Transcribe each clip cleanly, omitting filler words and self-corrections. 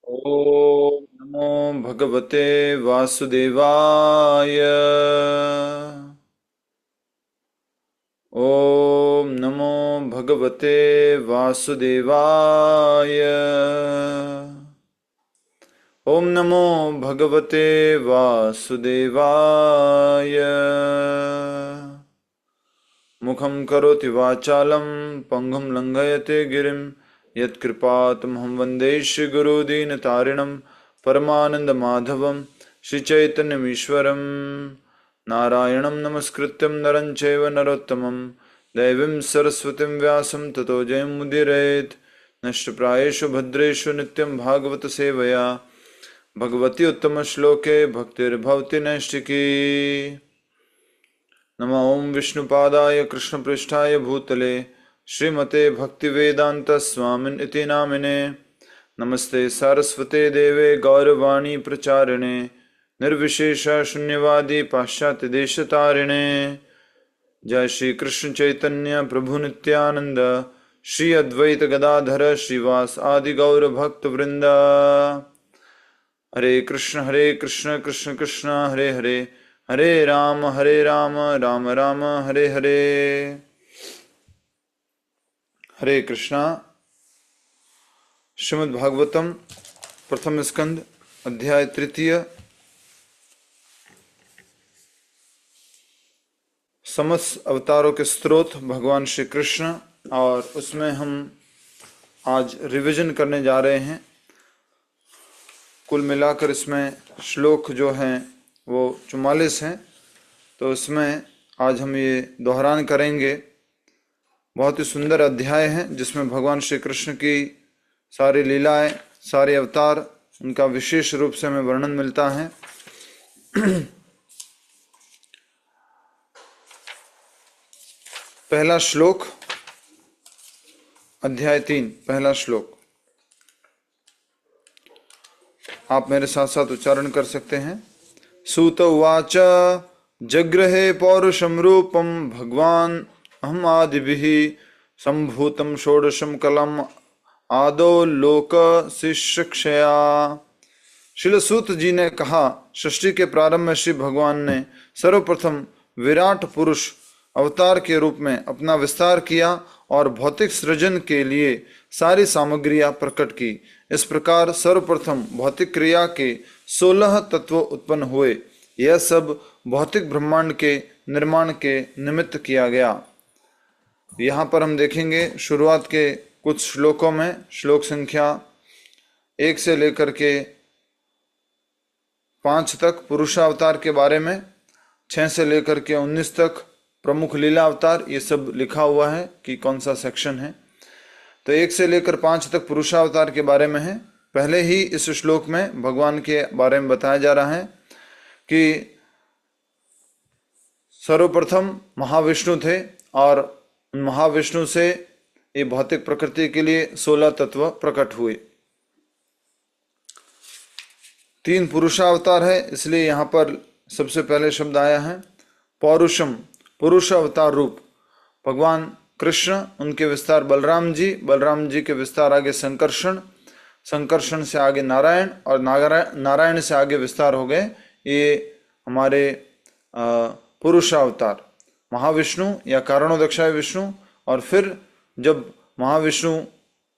ओम नमो भगवते वासुदेवाय। ओम नमो भगवते वासुदेवाय। ओम नमो भगवते वासुदेवाय। मुखं करोति वाचालं पंगुं लंघयते गिरिं यत्कृपातमहं वन्दे श्रीगुरुदीनतारिणं परमानन्दमाधवं श्रीचैतन्यमीश्वरं नारायणं नमस्कृत्यं नरं चैव नरोत्तमं देवीं सरस्वतीं व्यासं ततो जयमुदीरयेत्। नष्टप्रायेषु भद्रेषु नित्यं भागवत सेवया भगवती उत्तमश्लोके भक्तिर्भवति नैष्टिकी। नमो ओं विष्णुपादाय कृष्णपृष्ठाय भूतले श्रीमते भक्तिवेदांत स्वामिन् इति नामिने। नमस्ते सारस्वते देवे गौरवाणी प्रचारिणे निर्विशेष शून्यवादी पाश्चात्य देशतारिणे। जय श्री कृष्ण चैतन्य प्रभु नित्यानंद श्री अद्वैत गदाधर श्रीवास आदि गौर भक्त वृंद। हरे कृष्ण कृष्ण कृष्ण हरे हरे, हरे राम राम राम हरे हरे। हरे कृष्णा। श्रीमद् भागवतम प्रथम स्कंद अध्याय तृतीय, समस्त अवतारों के स्रोत भगवान श्री कृष्ण, और उसमें हम आज रिवीजन करने जा रहे हैं। कुल मिलाकर इसमें श्लोक जो हैं वो 44 हैं, तो इसमें आज हम ये दोहरान करेंगे। बहुत ही सुंदर अध्याय है जिसमें भगवान श्री कृष्ण की सारी लीलाएं, सारे अवतार, उनका विशेष रूप से हमें वर्णन मिलता है। पहला श्लोक, अध्याय 3, पहला श्लोक। आप मेरे साथ साथ उच्चारण कर सकते हैं। सूत उवाच जगृहे पौरुषम रूपम भगवान अहम आदिभिः संभूतम षोडशम कलम आदो लोक शिक्षया। श्रील सूत जी ने कहा, सृष्टि के प्रारंभ में श्री भगवान ने सर्वप्रथम विराट पुरुष अवतार के रूप में अपना विस्तार किया और भौतिक सृजन के लिए सारी सामग्रियां प्रकट की। इस प्रकार सर्वप्रथम भौतिक क्रिया के 16 तत्व उत्पन्न हुए। यह सब भौतिक ब्रह्मांड के निर्माण के निमित्त किया गया। यहाँ पर हम देखेंगे शुरुआत के कुछ श्लोकों में, श्लोक संख्या 1 से लेकर के 5 तक पुरुषावतार के बारे में, 6 से लेकर के 19 तक प्रमुख लीला अवतार, ये सब लिखा हुआ है कि कौन सा सेक्शन है। तो 1 से लेकर 5 तक पुरुषावतार के बारे में है। पहले ही इस श्लोक में भगवान के बारे में बताया जा रहा है कि सर्वप्रथम महाविष्णु थे और महाविष्णु से ये भौतिक प्रकृति के लिए 16 तत्व प्रकट हुए। 3 पुरुषावतार है, इसलिए यहाँ पर सबसे पहले शब्द आया है पौरुषम, पुरुष अवतार रूप। भगवान कृष्ण, उनके विस्तार बलराम जी के विस्तार आगे संकर्षण, संकर्षण से आगे नारायण, और नारायण से आगे विस्तार हो गए ये हमारे पुरुषावतार महाविष्णु या कारणोदक्षाय विष्णु। और फिर जब महाविष्णु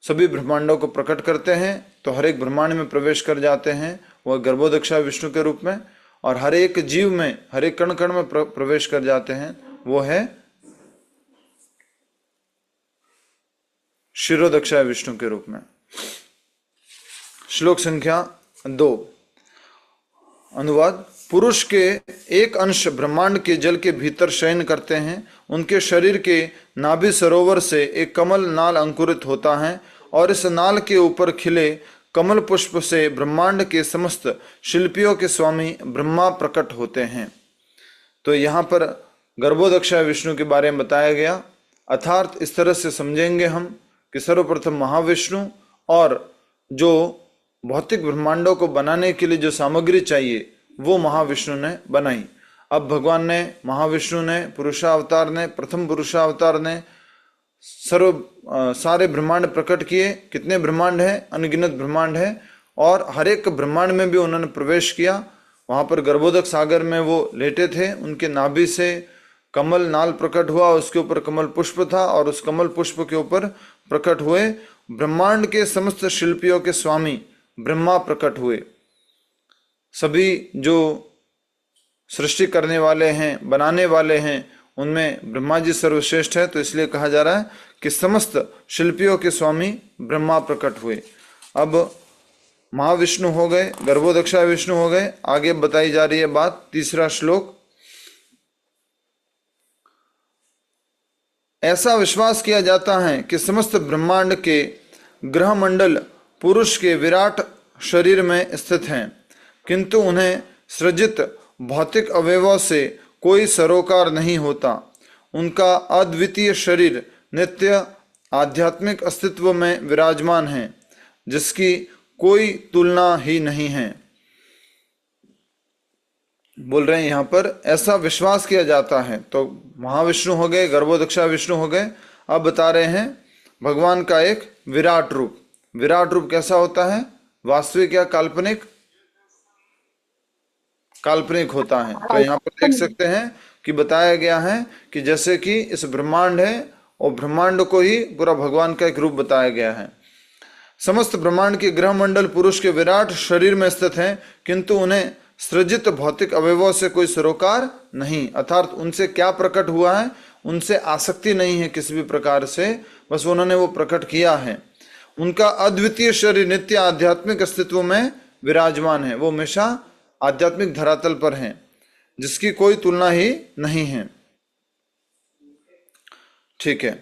सभी ब्रह्मांडों को प्रकट करते हैं तो हर एक ब्रह्मांड में प्रवेश कर जाते हैं, वह गर्भोदक्षाय विष्णु के रूप में, और हर एक जीव में, हर एक कण कण में प्रवेश कर जाते हैं, वो है क्षीरोदक्षाय विष्णु के रूप में। श्लोक संख्या 2, अनुवाद। पुरुष के एक अंश ब्रह्मांड के जल के भीतर शयन करते हैं। उनके शरीर के नाभि सरोवर से एक कमल नाल अंकुरित होता है और इस नाल के ऊपर खिले कमल पुष्प से ब्रह्मांड के समस्त शिल्पियों के स्वामी ब्रह्मा प्रकट होते हैं। तो यहाँ पर गर्भोदक्षाय विष्णु के बारे में बताया गया। अर्थात इस तरह से समझेंगे हम कि सर्वप्रथम महाविष्णु, और जो भौतिक ब्रह्मांडों को बनाने के लिए जो सामग्री चाहिए वो महाविष्णु ने बनाई। अब भगवान ने, महाविष्णु ने, पुरुषावतार ने, प्रथम पुरुषावतार ने सारे ब्रह्मांड प्रकट किए। कितने ब्रह्मांड हैं? अनगिनत ब्रह्मांड है। और हर एक ब्रह्मांड में भी उन्होंने प्रवेश किया। वहां पर गर्भोदक सागर में वो लेटे थे, उनके नाभि से कमल नाल प्रकट हुआ, उसके ऊपर कमल पुष्प था और उस कमल पुष्प के ऊपर प्रकट हुए ब्रह्मांड के समस्त शिल्पियों के स्वामी ब्रह्मा प्रकट हुए। सभी जो सृष्टि करने वाले हैं, बनाने वाले हैं, उनमें ब्रह्मा जी सर्वश्रेष्ठ है, तो इसलिए कहा जा रहा है कि समस्त शिल्पियों के स्वामी ब्रह्मा प्रकट हुए। अब महाविष्णु हो गए, गर्भोदक्षा विष्णु हो गए। आगे बताई जा रही है बात, तीसरा श्लोक। ऐसा विश्वास किया जाता है कि समस्त ब्रह्मांड के ग्रह मंडल पुरुष के विराट शरीर में स्थित हैं, किंतु उन्हें सृजित भौतिक अवयवों से कोई सरोकार नहीं होता। उनका अद्वितीय शरीर नित्य आध्यात्मिक अस्तित्व में विराजमान है, जिसकी कोई तुलना ही नहीं है। बोल रहे हैं यहाँ पर ऐसा विश्वास किया जाता है। तो महाविष्णु हो गए, गर्भोदक्षा विष्णु हो गए। अब बता रहे हैं भगवान का एक विराट रूप। विराट रूप कैसा होता है? वास्तविक या काल्पनिक? काल्पनिक होता है। तो यहाँ पर देख सकते हैं कि बताया गया है कि जैसे कि इस ब्रह्मांड है और ब्रह्मांड को ही पूरा भगवान का एक रूप बताया गया है। समस्त ब्रह्मांड के ग्रह मंडल पुरुष के विराट शरीर में स्थित हैं, किंतु उन्हें सृजित भौतिक अवयवों से कोई सरोकार नहीं, अर्थात उनसे क्या प्रकट हुआ है, उनसे आसक्ति नहीं है किसी भी प्रकार से, बस उन्होंने वो प्रकट किया है। उनका अद्वितीय शरीर नित्य आध्यात्मिक अस्तित्व में विराजमान है, वो हमेशा आध्यात्मिक धरातल पर हैं, जिसकी कोई तुलना ही नहीं है। ठीक है,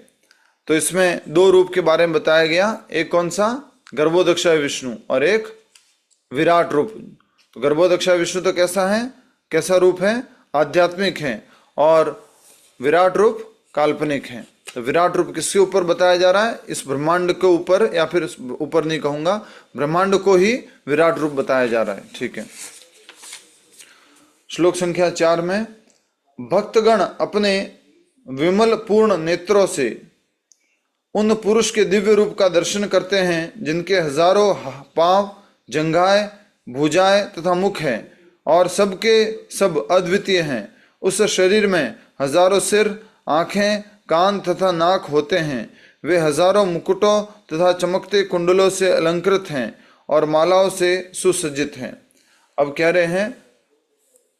तो इसमें दो रूप के बारे में बताया गया, एक कौन सा? गर्भोदक्षा विष्णु, और एक विराट रूप। तो गर्भोदक्षा विष्णु तो कैसा है, कैसा रूप है? आध्यात्मिक है, और विराट रूप काल्पनिक है। तो विराट रूप किसके ऊपर बताया जा रहा है? इस ब्रह्मांड के ऊपर, या फिर ऊपर नहीं कहूंगा, ब्रह्मांड को ही विराट रूप बताया जा रहा है। ठीक है, श्लोक संख्या 4 में भक्तगण अपने विमल पूर्ण नेत्रों से उन पुरुष के दिव्य रूप का दर्शन करते हैं, जिनके हजारों पांव, जंघाएं, भुजाएं तथा मुख हैं, और सबके सब अद्वितीय हैं। उस शरीर में हजारों सिर, आंखें, कान तथा नाक होते हैं। वे हजारों मुकुटों तथा चमकते कुंडलों से अलंकृत हैं और मालाओं से सुसज्जित हैं। अब कह रहे हैं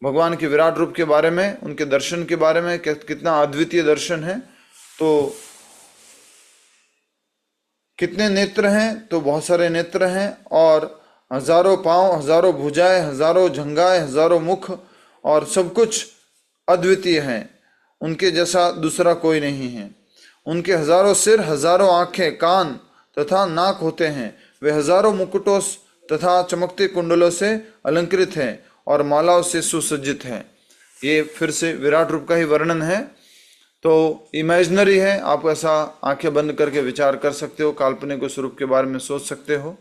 भगवान के विराट रूप के बारे में, उनके दर्शन के बारे में, कितना अद्वितीय दर्शन है। तो कितने नेत्र हैं? तो बहुत सारे नेत्र हैं, और हजारों पांव, हजारों भुजाएं, हजारों जंघाएं, हजारों मुख, और सब कुछ अद्वितीय हैं, उनके जैसा दूसरा कोई नहीं है। उनके हजारों सिर, हजारों आंखें, कान तथा नाक होते हैं। वे हजारों मुकुटों तथा चमकते कुंडलों से अलंकृत हैं और मालाओं से सुसज्जित हैं। ये फिर से विराट रूप का ही वर्णन है। तो इमेजिनरी है, आप ऐसा आंखें बंद करके विचार कर सकते हो, काल्पनिक उस रूप के बारे में सोच सकते हो।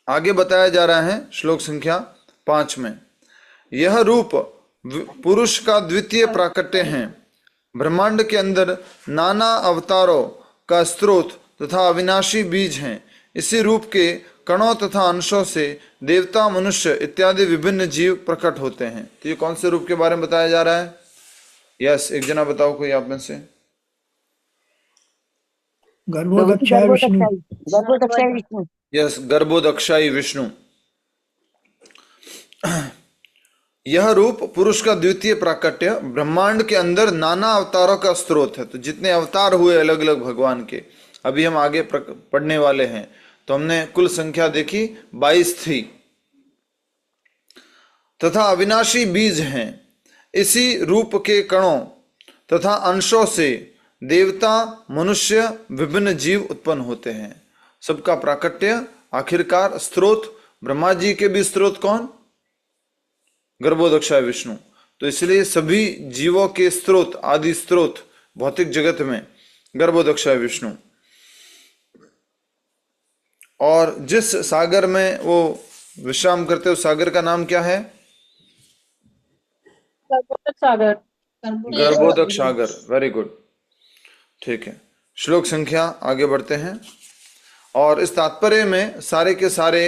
आगे बताया जा रहा है श्लोक संख्या 5 में, यह रूप पुरुष का द्वितीय प्राकट्य है। ब्रह्मांड के अंदर नाना अवतारों का स्रोत तथा अविनाशी बीज हैं। इसी रूप के कणों तथा अंशों से देवता, मनुष्य इत्यादि विभिन्न जीव प्रकट होते हैं। तो ये कौन से रूप के बारे में बताया जा रहा है? यस, एक जना बताओ कोई आप में से। गर्भोदक्षाय विष्णु। यस, गर्भोदक्षाई विष्णु। यह रूप पुरुष का द्वितीय प्राकट्य ब्रह्मांड के अंदर नाना अवतारों का स्रोत है। तो जितने अवतार हुए अलग अलग भगवान के, अभी हम आगे पढ़ने वाले हैं, तो हमने कुल संख्या देखी 22 थी, तथा अविनाशी बीज हैं। इसी रूप के कणों तथा अंशों से देवता, मनुष्य, विभिन्न जीव उत्पन्न होते हैं। सबका प्राकट्य, आखिरकार स्रोत, ब्रह्मा जी के भी स्रोत कौन? गर्भोदक्षाय विष्णु। तो इसलिए सभी जीवों के स्रोत, आदि स्रोत भौतिक जगत में गर्भोदक्षाय विष्णु। और जिस सागर में वो विश्राम करते हो, सागर का नाम क्या है? गर्भोदक सागर। गर्भोदक सागर। Very good. ठीक है, श्लोक संख्या आगे बढ़ते हैं। और इस तात्पर्य में सारे के सारे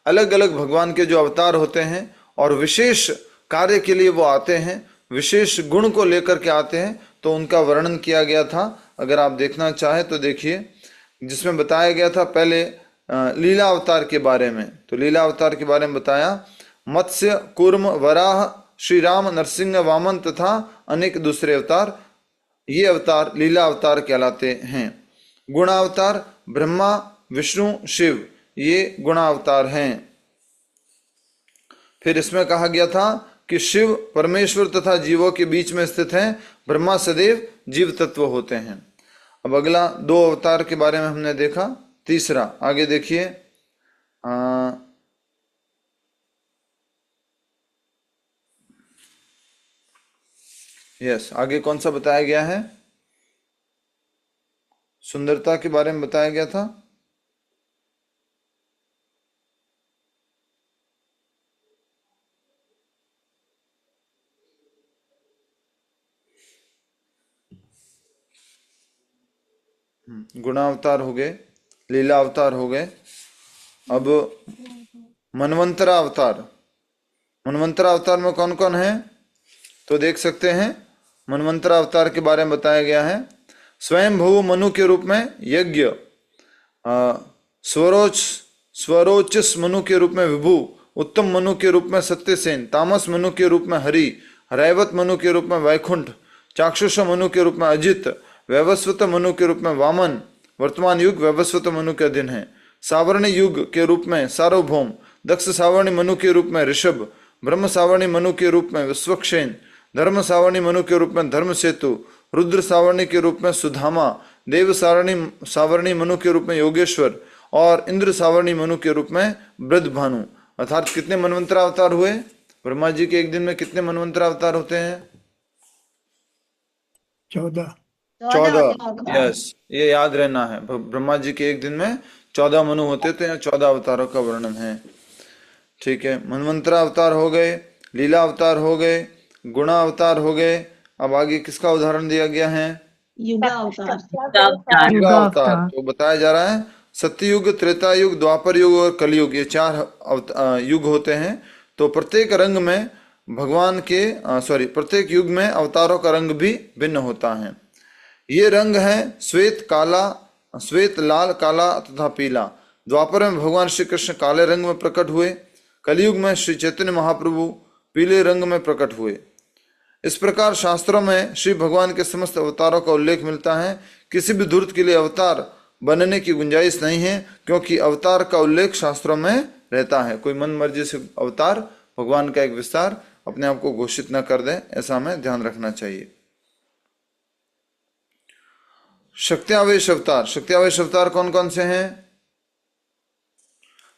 अलग अलग भगवान के जो अवतार होते हैं और विशेष कार्य के लिए वो आते हैं, विशेष गुण को लेकर के आते हैं, तो उनका वर्णन किया गया था। अगर आप देखना चाहें तो देखिए, जिसमें बताया गया था पहले लीला अवतार के बारे में। तो लीला अवतार के बारे में बताया, मत्स्य, कूर्म, वराह, श्री राम, नरसिंह, वामन तथा अनेक दूसरे अवतार, ये अवतार लीला अवतार कहलाते हैं। गुणावतार ब्रह्मा, विष्णु, शिव, ये गुणावतार हैं। फिर इसमें कहा गया था कि शिव परमेश्वर तथा जीवों के बीच में स्थित हैं, ब्रह्मा सदैव जीव तत्व होते हैं। अब अगला 2 अवतार के बारे में हमने देखा। तीसरा आगे देखिए, आगे कौन सा बताया गया है? सुंदरता के बारे में बताया गया था। गुणावतार हो गए, लीला अवतार हो गए। अब मनवंतरा अवतार, मनवंतरा अवतार में कौन कौन है तो देख सकते हैं। मनवंतरा अवतार के बारे में बताया गया है, स्वयं भू मनु के रूप में यज्ञ, स्वरोचिस मनु के रूप में विभु, उत्तम मनु के रूप में सत्यसेन, तामस मनु के रूप में हरि, रैवत मनु के रूप में वैकुंठ, चाक्षुष मनु के रूप में अजित, वैवस्वत मनु के रूप में वामन, वर्तमान युग वैवस्वत मनु के अधीन है, सावर्णी युग के रूप में सार्वभौम, दक्ष सावर्णी मनु के रूप में ऋषभ, ब्रह्म सावर्णी मनु के रूप में विश्वक्षेन, धर्म सावर्णी मनु के रूप में धर्म सेतु, रुद्र सावर्णी के रूप में सुधामा, देव सावर्णी मनु के रूप में योगेश्वर और इंद्र सावर्णी मनु के रूप में वृद्धभानु। अर्थात कितने मनवंतर अवतार हुए? ब्रह्मा जी के एक दिन में कितने मनवंतर अवतार होते हैं? 14। यस, ये याद रहना है, ब्रह्मा जी के एक दिन में 14 मनु होते थे। यहाँ 14 अवतारों का वर्णन है। ठीक है, मनवंतर अवतार हो गए, लीला अवतार हो गए, गुणा अवतार हो गए। अब आगे किसका उदाहरण दिया गया है? युगा अवतार। तो बताया जा रहा है सत्ययुग, त्रेता युग, द्वापर युग और कलयुग, ये 4 युग होते हैं। तो प्रत्येक रंग में भगवान के प्रत्येक युग में अवतारों का रंग भी भिन्न होता है। ये रंग है श्वेत, काला, श्वेत, लाल, काला तथा पीला। द्वापर में भगवान श्री कृष्ण काले रंग में प्रकट हुए, कलयुग में श्री चैतन्य महाप्रभु पीले रंग में प्रकट हुए। इस प्रकार शास्त्रों में श्री भगवान के समस्त अवतारों का उल्लेख मिलता है। किसी भी धूर्त के लिए अवतार बनने की गुंजाइश नहीं है, क्योंकि अवतार का उल्लेख शास्त्रों में रहता है। कोई मन मर्जी से अवतार, भगवान का एक विस्तार अपने आप को घोषित न कर दे, ऐसा हमें ध्यान रखना चाहिए। शक्त्यावेश अवतार, शक्त्यावेश अवतार कौन कौन से हैं?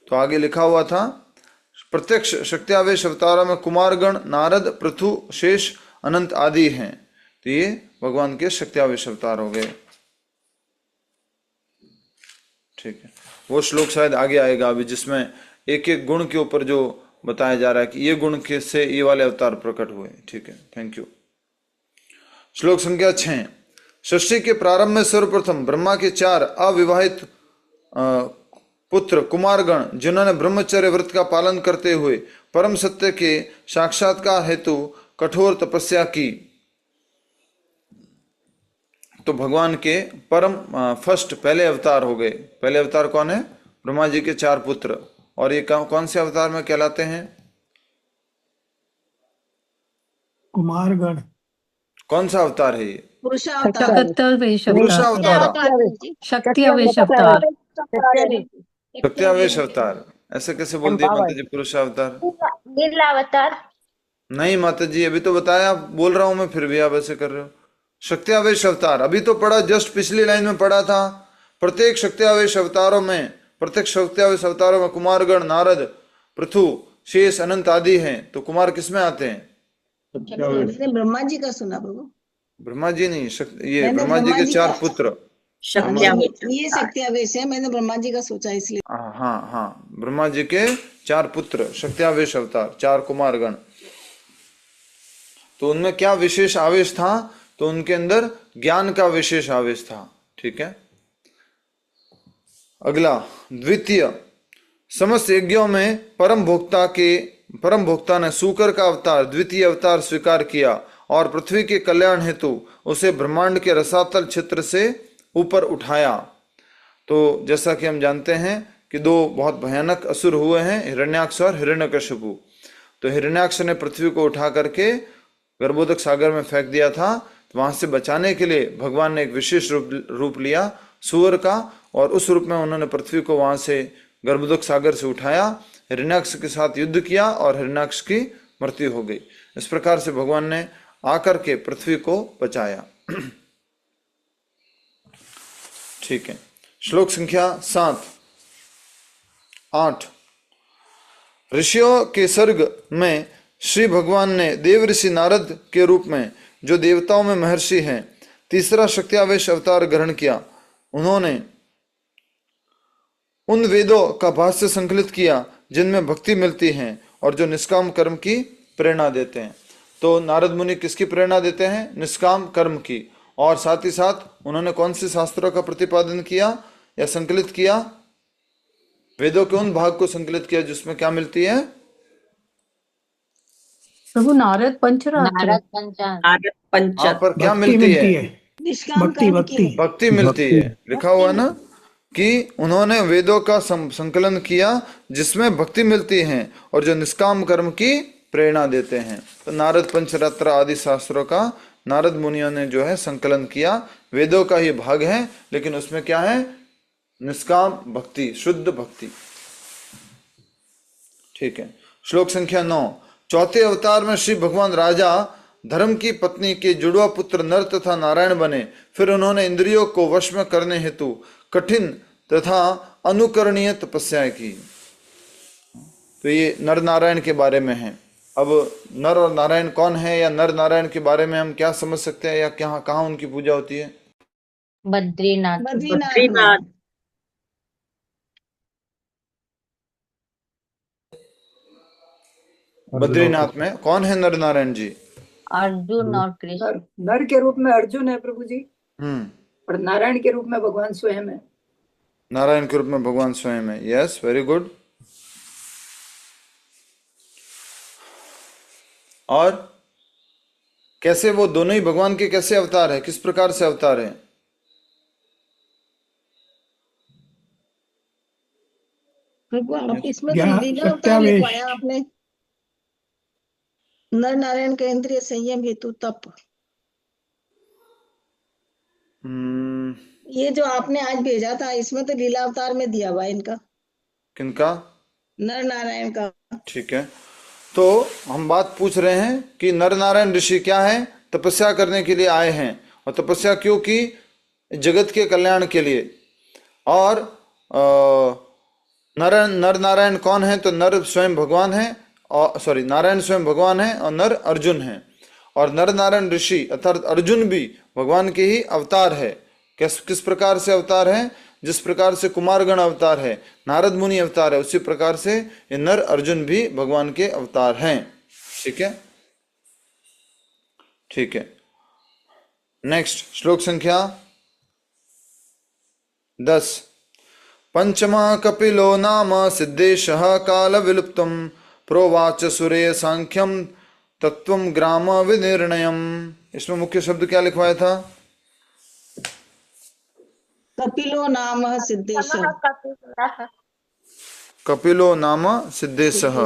तो आगे लिखा हुआ था, प्रत्यक्ष शक्त्यावेश अवतारों में कुमारगण, नारद, पृथु, शेष, अनंत आदि हैं। तो ये भगवान के शक्त्यावेश अवतार हो गए। ठीक है, वो श्लोक शायद आगे आएगा अभी, जिसमें एक एक गुण के ऊपर जो बताया जा रहा है कि ये गुण के से ये वाले अवतार प्रकट हुए। ठीक है, थैंक यू। श्लोक संख्या 6। सृष्टि के प्रारंभ में सर्वप्रथम ब्रह्मा के 4 अविवाहित पुत्र कुमारगण, जिन्होंने ब्रह्मचर्य व्रत का पालन करते हुए परम सत्य के साक्षात्कार हेतु कठोर तपस्या की, तो भगवान के परम फर्स्ट पहले अवतार हो गए। पहले अवतार कौन है? ब्रह्मा जी के 4 पुत्र। और ये कौन से अवतार में कहलाते हैं? कुमारगण। कौन सा अवतार है ये? पुरुषावतार। शक्त्यावेश अवतार। शक्त्यावेश अवतार। ऐसे कैसे बोल दिया माता जी पुरुषावतार? लीलावतार। नहीं माता जी, अभी तो बताया, बोल रहा हूं मैं, फिर भी आप ऐसे कर रहे हो। शक्त्यावेश अवतार अभी तो पढ़ा, जस्ट पिछली लाइन में पढ़ा था। प्रत्येक शक्त्यावेश अवतारों में कुमारगण, नारद, पृथु, शेष, अनंत आदि हैं। तो कुमार किसमें आते हैं? ब्रह्मा जी का सुना बाबू। ब्रह्मा जी नहीं, ये ब्रह्मा जी के 4 पुत्र। ये शक्त्यावेश है, मैंने ब्रह्मा जी का सोचा इसलिए। हाँ, ब्रह्मा जी के 4 पुत्र शक्त्यावेश अवतार, 4 कुमारगण। तो उनमें क्या विशेष आवेश था? तो उनके अंदर ज्ञान का विशेष आवेश था। ठीक है, अगला द्वितीय, समस्त यज्ञों में परम भोक्ता ने सूकर का अवतार, द्वितीय अवतार स्वीकार किया और पृथ्वी के कल्याण हेतु उसे ब्रह्मांड के रसातल क्षेत्र से ऊपर उठाया। तो जैसा कि हम जानते हैं कि दो बहुत भयानक असुर हुए हैं, हिरण्याक्ष और हिरण्यकशिपु। तो हिरण्याक्ष ने पृथ्वी को उठा करके गर्भोदक सागर में फेंक दिया था। तो वहां से बचाने के लिए भगवान ने एक विशेष रूप लिया सूअर का, और उस रूप में उन्होंने पृथ्वी को वहां से गर्भोदक सागर से उठाया, हिरण्याक्ष के साथ युद्ध किया और हिरण्याक्ष की मृत्यु हो गई। इस प्रकार से भगवान ने आकर के पृथ्वी को बचाया। ठीक है, श्लोक संख्या 8। ऋषियों के सर्ग में श्री भगवान ने देव ऋषि नारद के रूप में, जो देवताओं में महर्षि हैं, तीसरा शक्त्यावेश अवतार ग्रहण किया। उन्होंने उन वेदों का भाष्य संकलित किया जिनमें भक्ति मिलती है और जो निष्काम कर्म की प्रेरणा देते हैं। तो नारद मुनि किसकी प्रेरणा देते हैं? निष्काम कर्म की। और साथ ही साथ उन्होंने कौन से शास्त्रों का प्रतिपादन किया या संकलित किया? वेदों के उन भाग को संकलित किया जिसमें क्या मिलती है? प्रभु नारद पंचरात्र। हाँ, पर क्या भक्ति मिलती है? निष्काम भक्ति कर्म भक्ति की भक्ति मिलती है। लिखा हुआ ना कि उन्होंने वेदों का संकलन किया जिसमें भक्ति मिलती है और जो निष्काम कर्म की प्रेरणा देते हैं। तो नारद पंचरात्र आदि शास्त्रों का नारद मुनियों ने जो है संकलन किया। वेदों का ही भाग है, लेकिन उसमें क्या है? निष्काम भक्ति, शुद्ध भक्ति। ठीक है, श्लोक संख्या 9। चौथे अवतार में श्री भगवान राजा धर्म की पत्नी के जुड़वा पुत्र नर तथा नारायण बने। फिर उन्होंने इंद्रियों को वश में करने हेतु कठिन तथा अनुकरणीय तपस्या की। तो ये नर नारायण के बारे में है। अब नर और नारायण कौन है, या नर नारायण के बारे में हम क्या समझ सकते हैं, या क्या कहाँ उनकी पूजा होती है? बद्रीनाथ बद्रीनाथ में कौन है नर नारायण जी? अर्जुन और कृष्ण। नर के रूप में अर्जुन है प्रभु जी, हम्म, और नारायण के रूप में भगवान स्वयं है। नारायण के रूप में भगवान स्वयं है। Yes, very good. और कैसे वो दोनों ही भगवान के कैसे अवतार है, किस प्रकार से अवतार है? इसमें तो यहाँ लीला अवतार सत्यावेश। लिखवाया आपने। नर नारायण का इंद्रिय संयम हेतु तप। ये जो आपने आज भेजा था इसमें तो लीला अवतार में दिया हुआ है इनका। किनका? नर नारायण का। ठीक है, तो हम बात पूछ रहे हैं कि नर नारायण ऋषि क्या है? तपस्या करने के लिए आए हैं। और तपस्या क्यों की? जगत के कल्याण के लिए। और नर नारायण कौन है? तो नर स्वयं भगवान है, और नारायण स्वयं भगवान है और नर अर्जुन है। और नर नारायण ऋषि अर्थात अर्जुन भी भगवान के ही अवतार है। किस प्रकार से अवतार है? जिस प्रकार से कुमारगण अवतार है, नारद मुनि अवतार है, उसी प्रकार से ये नर अर्जुन भी भगवान के अवतार हैं। ठीक है, ठीक है। नेक्स्ट श्लोक संख्या 10। पंचमा कपिलो नाम सिद्धेशः काल विलुप्तम प्रोवाच सूर्य सांख्यम तत्वम ग्राम विनिर्णयम। इसमें मुख्य शब्द क्या लिखवाया था? कपिलो नाम सिद्धेश। कपिलो नाम सिद्धेशः।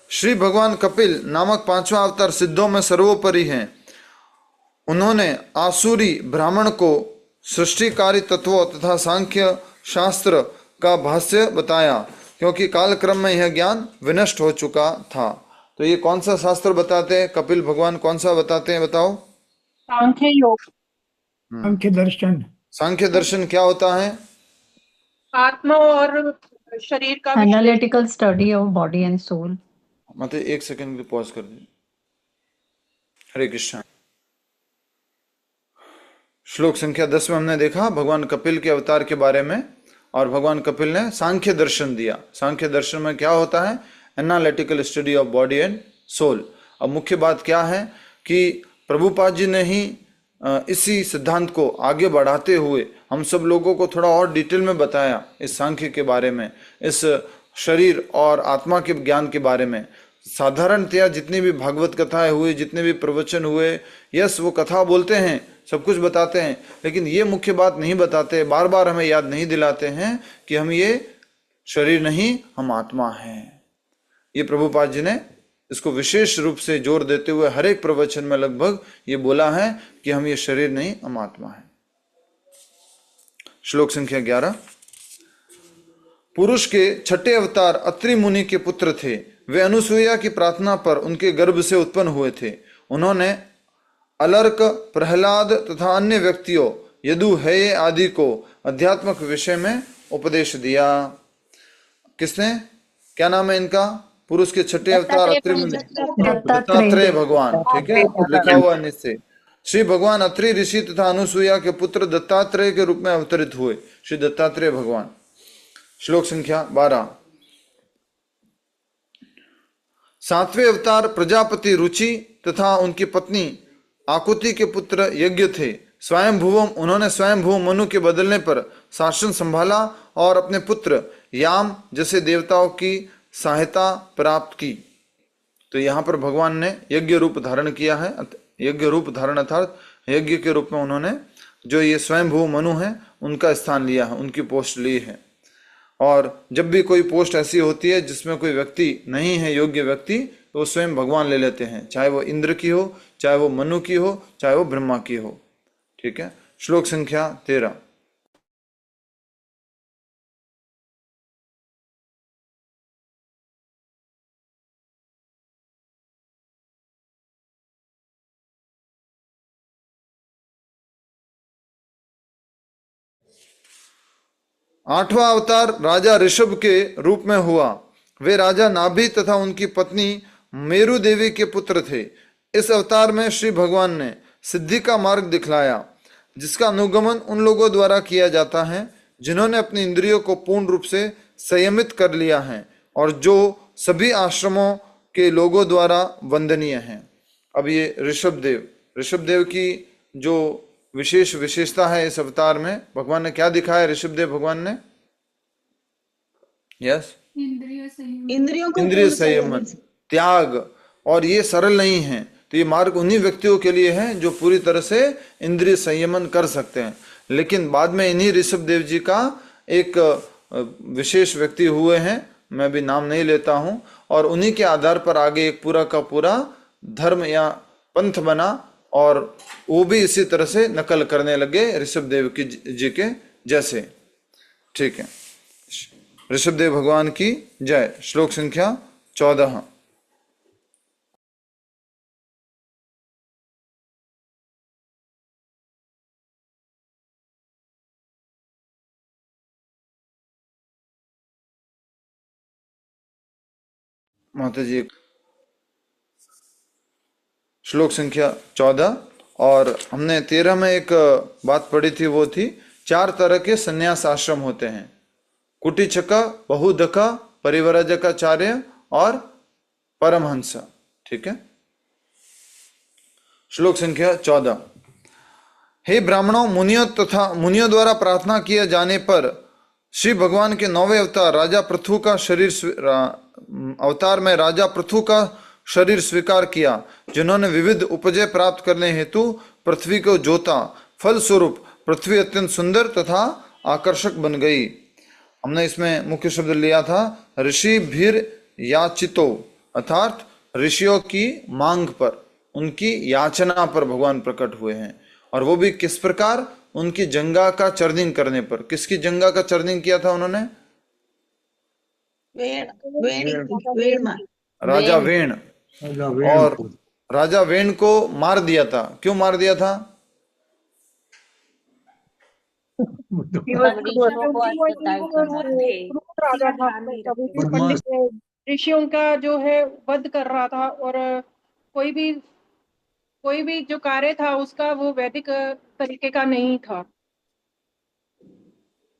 श्री भगवान कपिल नामक पांचवा अवतार सिद्धों में सर्वोपरि हैं। उन्होंने आसुरी ब्राह्मण को सृष्टिकारी तत्वों तथा सांख्य शास्त्र का भाष्य बताया, क्योंकि कालक्रम में यह ज्ञान विनष्ट हो चुका था। तो ये कौन सा शास्त्र बताते हैं? कपिल भगवान कौन सा बताते हैं, बताओ? सांख्य योग, सांख्य दर्शन। सांख्य दर्शन क्या होता है? आत्मा और शरीर का analytical study of body and soul. मतलब एक सेकंड के लिए पॉज कर दीजिए। हरे कृष्ण। श्लोक संख्या 10 में हमने देखा भगवान कपिल के अवतार के बारे में, और भगवान कपिल ने सांख्य दर्शन दिया। सांख्य दर्शन में क्या होता है? Analytical study of body and soul. अब मुख्य बात क्या है कि प्रभुपाद जी ने ही इसी सिद्धांत को आगे बढ़ाते हुए हम सब लोगों को थोड़ा और डिटेल में बताया इस सांख्य के बारे में, इस शरीर और आत्मा के ज्ञान के बारे में। साधारणतया जितनी भी भागवत कथाएं हुई, जितने भी प्रवचन हुए, यस वो कथा बोलते हैं, सब कुछ बताते हैं, लेकिन ये मुख्य बात नहीं बताते, बार बार हमें याद नहीं दिलाते हैं कि हम ये शरीर नहीं, हम आत्मा हैं। ये प्रभुपाद जी ने इसको विशेष रूप से जोर देते हुए हर एक प्रवचन में लगभग ये बोला है कि हम ये शरीर नहीं, हम आत्मा हैं। श्लोक संख्या 11। पुरुष के छठे अवतार अत्रि मुनि के पुत्र थे। वे अनुसुईया की प्रार्थना पर उनके गर्भ से उत्पन्न हुए थे। उन्होंने अलर्क, प्रहलाद तथा अन्य व्यक्तियों यदु हेय आदि को अध्यात्मक विषय में उपदेश दिया। किसने, क्या नाम है इनका? पुरुष के छठे अवतार अत्रि मुनि, दत्तात्रेय भगवान। ठीक है, लिखा हुआ नीचे। श्री भगवान अत्रि ऋषि तथा अनुसुईया के पुत्र दत्तात्रेय के रूप में अवतरित हुए। श्री दत्तात्रेय भगवान। श्लोक संख्या 12। सातवें अवतार प्रजापति रुचि तथा उनकी पत्नी आकुति के पुत्र यज्ञ थे। स्वयंभुवम, उन्होंने स्वयंभुव मनु के बदलने पर शासन संभाला और अपने पुत्र याम जैसे देवताओं की सहायता प्राप्त की। तो यहाँ पर भगवान ने यज्ञ रूप धारण किया है। यज्ञ रूप धारण अर्थात यज्ञ के रूप में उन्होंने जो ये स्वयंभुव मनु है उनका स्थान लिया है, उनकी पोस्ट ली है। और जब भी कोई पोस्ट ऐसी होती है जिसमें कोई व्यक्ति नहीं है योग्य व्यक्ति, तो वो स्वयं भगवान ले लेते हैं, चाहे वो इंद्र की हो, चाहे वो मनु की हो, चाहे वो ब्रह्मा की हो। ठीक है। श्लोक संख्या 13। आठवां अवतार राजा ऋषभ के रूप में हुआ। वे राजा नाभि तथा उनकी पत्नी मेरु देवी के पुत्र थे। इस अवतार में श्री भगवान ने सिद्धि का मार्ग दिखलाया, जिसका अनुगमन उन लोगों द्वारा किया जाता है जिन्होंने अपनी इंद्रियों को पूर्ण रूप से संयमित कर लिया है और जो सभी आश्रमों के लोगों द्वारा वंदनीय हैं। अब ये ऋषभ देव की जो विशेष विशेषता है इस अवतार में, भगवान ने क्या दिखाया? ऋषभदेव भगवान ने यस इंद्रिय संयमन, त्याग। और ये सरल नहीं है, तो ये मार्ग उन्हीं व्यक्तियों के लिए है जो पूरी तरह से इंद्रिय संयमन कर सकते हैं। लेकिन बाद में इन्हीं ऋषभदेव जी का एक विशेष व्यक्ति हुए हैं, मैं भी नाम नहीं लेता हूं, और उन्हीं के आधार पर आगे एक पूरा का पूरा धर्म या पंथ बना और वो भी इसी तरह से नकल करने लगे ऋषभदेव जी के जैसे। ठीक है, ऋषभदेव भगवान की जय। श्लोक संख्या 14। माता जी, श्लोक संख्या 14। और हमने 13 में एक बात पढ़ी थी, वो थी 4 तरह के संन्यास आश्रम होते हैं: कुटिचका, बहुदका, परिव्राजकाचार्य और परमहंस। ठीक है। श्लोक संख्या 14। हे ब्राह्मणों, मुनियों द्वारा प्रार्थना किए जाने पर श्री भगवान के 9वें अवतार राजा पृथु का अवतार में राजा पृथु का शरीर स्वीकार किया, जिन्होंने विविध उपजय प्राप्त करने हेतु पृथ्वी को जोता। फलस्वरूप पृथ्वी अत्यंत सुंदर तथा आकर्षक बन गई। हमने इसमें मुख्य शब्द लिया था ऋषि भीर याचितो, अर्थात ऋषियों की मांग पर, उनकी याचना पर भगवान प्रकट हुए हैं। और वो भी किस प्रकार? उनकी जंगा का चर्निंग करने पर। किसकी जंगा का चर्निंग किया था उन्होंने? राजा वेण। और राजा वेण को मार दिया था। क्यों मार दिया था? ऋषियों का जो है वध कर रहा था, और कोई भी जो कार्य था उसका वो वैदिक तरीके का नहीं था।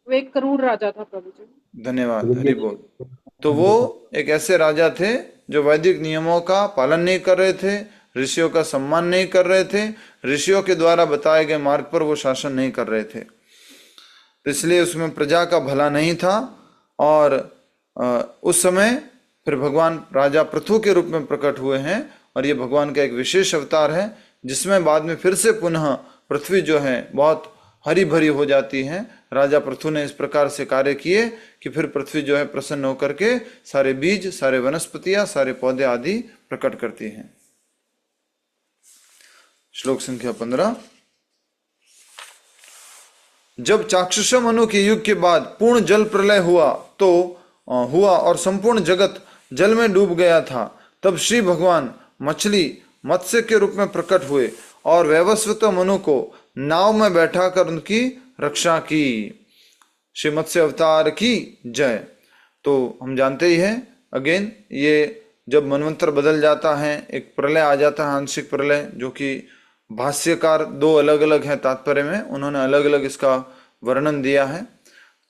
वो एक क्रूर राजा था प्रभु जी। धन्यवाद, हरि बोल। तो वो एक ऐसे राजा थे जो वैदिक नियमों का पालन नहीं कर रहे थे, ऋषियों का सम्मान नहीं कर रहे थे, ऋषियों के द्वारा बताए गए मार्ग पर वो शासन नहीं कर रहे थे, इसलिए उसमें प्रजा का भला नहीं था। और उस समय फिर भगवान राजा पृथु के रूप में प्रकट हुए हैं, और ये भगवान का एक विशेष अवतार है जिसमें बाद में फिर से पुनः पृथ्वी जो है बहुत हरी भरी हो जाती है। राजा पृथु ने इस प्रकार से कार्य किए कि फिर पृथ्वी जो है प्रसन्न होकर के सारे बीज, सारे वनस्पतियां, सारे पौधे आदि प्रकट करती हैं। श्लोक संख्या 15। जब चाक्षुष मनु के युग के बाद पूर्ण जल प्रलय हुआ और संपूर्ण जगत जल में डूब गया था, तब श्री भगवान मछली मत्स्य के रूप में प्रकट हुए और वैवस्वत मनु को नाव में बैठाकर उनकी रक्षा की। श्री मत्स्य अवतार की जय। तो हम जानते ही हैं, अगेन ये जब मनवंतर बदल जाता है, एक प्रलय आ जाता है, आंशिक प्रलय, जो कि भाष्यकार दो अलग अलग हैं तात्पर्य में, उन्होंने अलग अलग इसका वर्णन दिया है।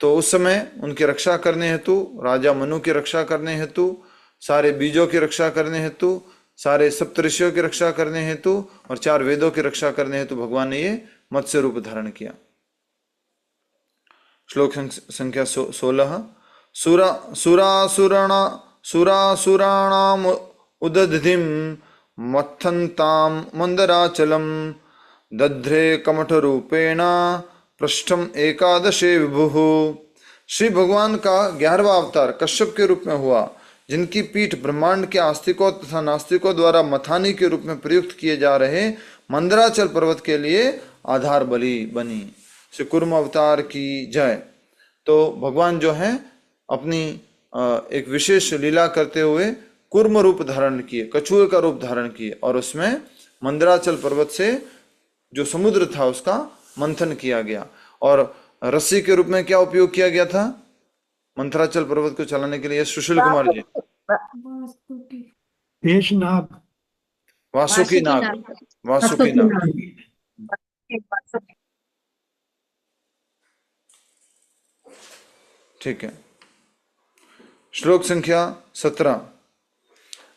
तो उस समय उनकी रक्षा करने हेतु, राजा मनु की रक्षा करने हेतु, सारे बीजों की रक्षा करने हेतु, सारे सप्तऋषियों की रक्षा करने हेतु और 4 वेदों की रक्षा करने हेतु भगवान ने ये मत्स्य रूप धारण किया। श्लोक संख्या 16। सुरासुराणाम उदधिम मत्थन्ताम मंदराचलम दध्रे कमठ रूपेण पृष्ठम एकादशे विभुः। श्री भगवान का 11वां अवतार कश्यप के रूप में हुआ, जिनकी पीठ ब्रह्मांड के आस्तिकों तथा नास्तिकों द्वारा मथानी के रूप में प्रयुक्त किए जा रहे मंदराचल पर्वत के लिए आधार बनी। श्री कुर्म अवतार की जय। तो भगवान जो है अपनी एक विशेष लीला करते हुए कुर्म रूप धारण किए, कछुए का रूप धारण किए, और उसमें मंदराचल पर्वत से जो समुद्र था उसका मंथन किया गया। और रस्सी के रूप में क्या उपयोग किया गया था मंथराचल पर्वत को चलाने के लिए? सुशील कुमार जी। वासुकी नाग। ठीक है। श्लोक संख्या 17।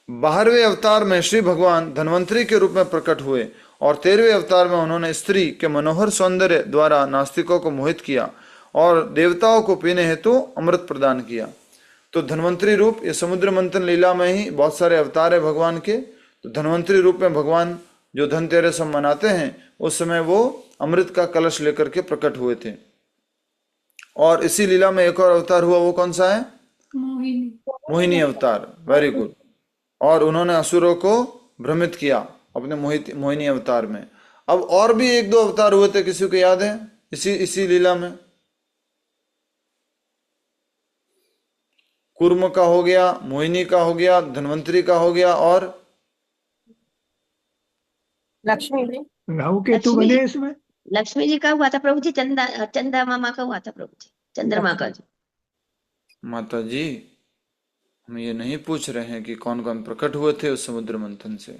12वें अवतार में श्री भगवान धन्वंतरी के रूप में प्रकट हुए और 13वें अवतार में उन्होंने स्त्री के मनोहर सौंदर्य द्वारा नास्तिकों को मोहित किया और देवताओं को पीने हेतु अमृत प्रदान किया। तो धन्वंतरी रूप, ये समुद्र मंथन लीला में ही बहुत सारे अवतार है भगवान के। तो धन्वंतरी रूप में भगवान जो धनतेरस हम मनाते हैं, उस समय वो अमृत का कलश लेकर के प्रकट हुए थे। और इसी लीला में एक और अवतार हुआ, वो कौन सा है? मोहिनी अवतार। Very good. और उन्होंने असुरों को भ्रमित किया अपने मोहिनी अवतार में। अब और भी 1-2 अवतार हुए थे, किसी को याद है इसी लीला में? कुर्म का हो गया, मोहिनी का हो गया, धन्वंतरी का हो गया, और लक्ष्मी जी, राहु केतु बने इसमें। लक्ष्मी जी का हुआ था प्रभु जी, चंदा मामा का हुआ था प्रभु जी, चंद्रमा का जी। माता जी, हम ये नहीं पूछ रहे हैं कि कौन कौन प्रकट हुए थे उस समुद्र मंथन से।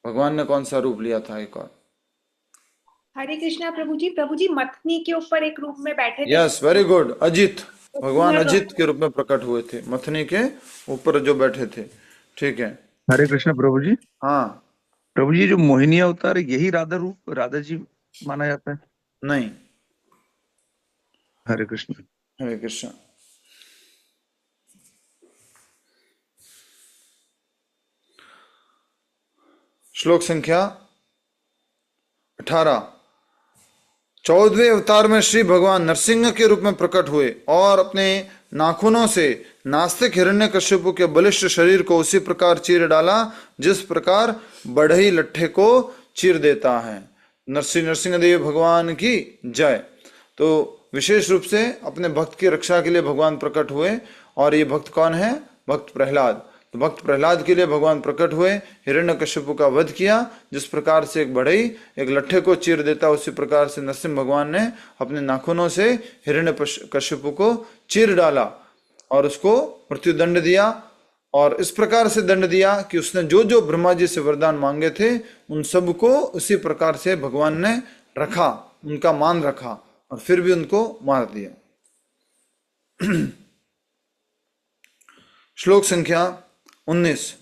भगवान ने कौन सा रूप लिया था एक और? हरे कृष्णा प्रभु जी मथनी के ऊपर एक रूप में बैठे थे। Yes, very good. अजित, भगवान अजित के रूप में प्रकट हुए थे, मथनी के ऊपर जो बैठे थे। ठीक है। हरे कृष्ण प्रभु जी। हाँ प्रभु जी, जो मोहिनी अवतार है यही राधा रूप, राधा जी माना जाता है? नहीं। हरे कृष्ण। हरे कृष्ण। श्लोक संख्या 18। 14वें अवतार में श्री भगवान नरसिंह के रूप में प्रकट हुए और अपने नाखूनों से नास्तिक हिरण्यकश्यप के बलिष्ठ शरीर को उसी प्रकार चीर डाला जिस प्रकार बढ़ई लट्ठे को चीर देता है। नरसिंह देव भगवान की जय। तो विशेष रूप से अपने भक्त की रक्षा के लिए भगवान प्रकट हुए, और ये भक्त कौन है? भक्त प्रहलाद। तो भक्त प्रहलाद के लिए भगवान प्रकट हुए, हिरण्यकश्यप का वध किया। जिस प्रकार से एक बढ़ई एक लट्ठे को चीर देता, उसी प्रकार से नरसिंह भगवान ने अपने नाखूनों से हिरण्यकश्यप को चीर डाला और उसको मृत्युदंड दिया। और इस प्रकार से दंड दिया कि उसने जो जो ब्रह्मा जी से वरदान मांगे थे उन सबको उसी प्रकार से भगवान ने रखा, उनका मान रखा, और फिर भी उनको मार दिया। श्लोक संख्या 19।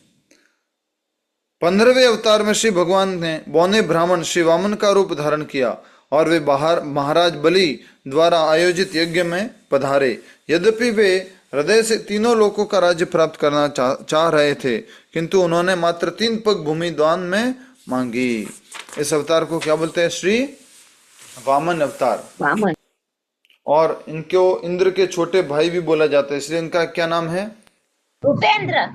15वें अवतार में श्री भगवान ने बौने ब्राह्मण श्री वामन का रूप धारण किया और वे बाहर महाराज बलि द्वारा आयोजित यज्ञ में पधारे। यद्यपि वे हृदय से तीनों लोकों का राज्य प्राप्त करना चाह रहे थे, किंतु उन्होंने मात्र 3 पग भूमि दान में मांगी। इस अवतार को क्या बोलते हैं? श्री वामन अवतार। वामन। और इनको इंद्र के छोटे भाई भी बोला जाता है, इसलिए इनका क्या नाम है? उपेंद्र।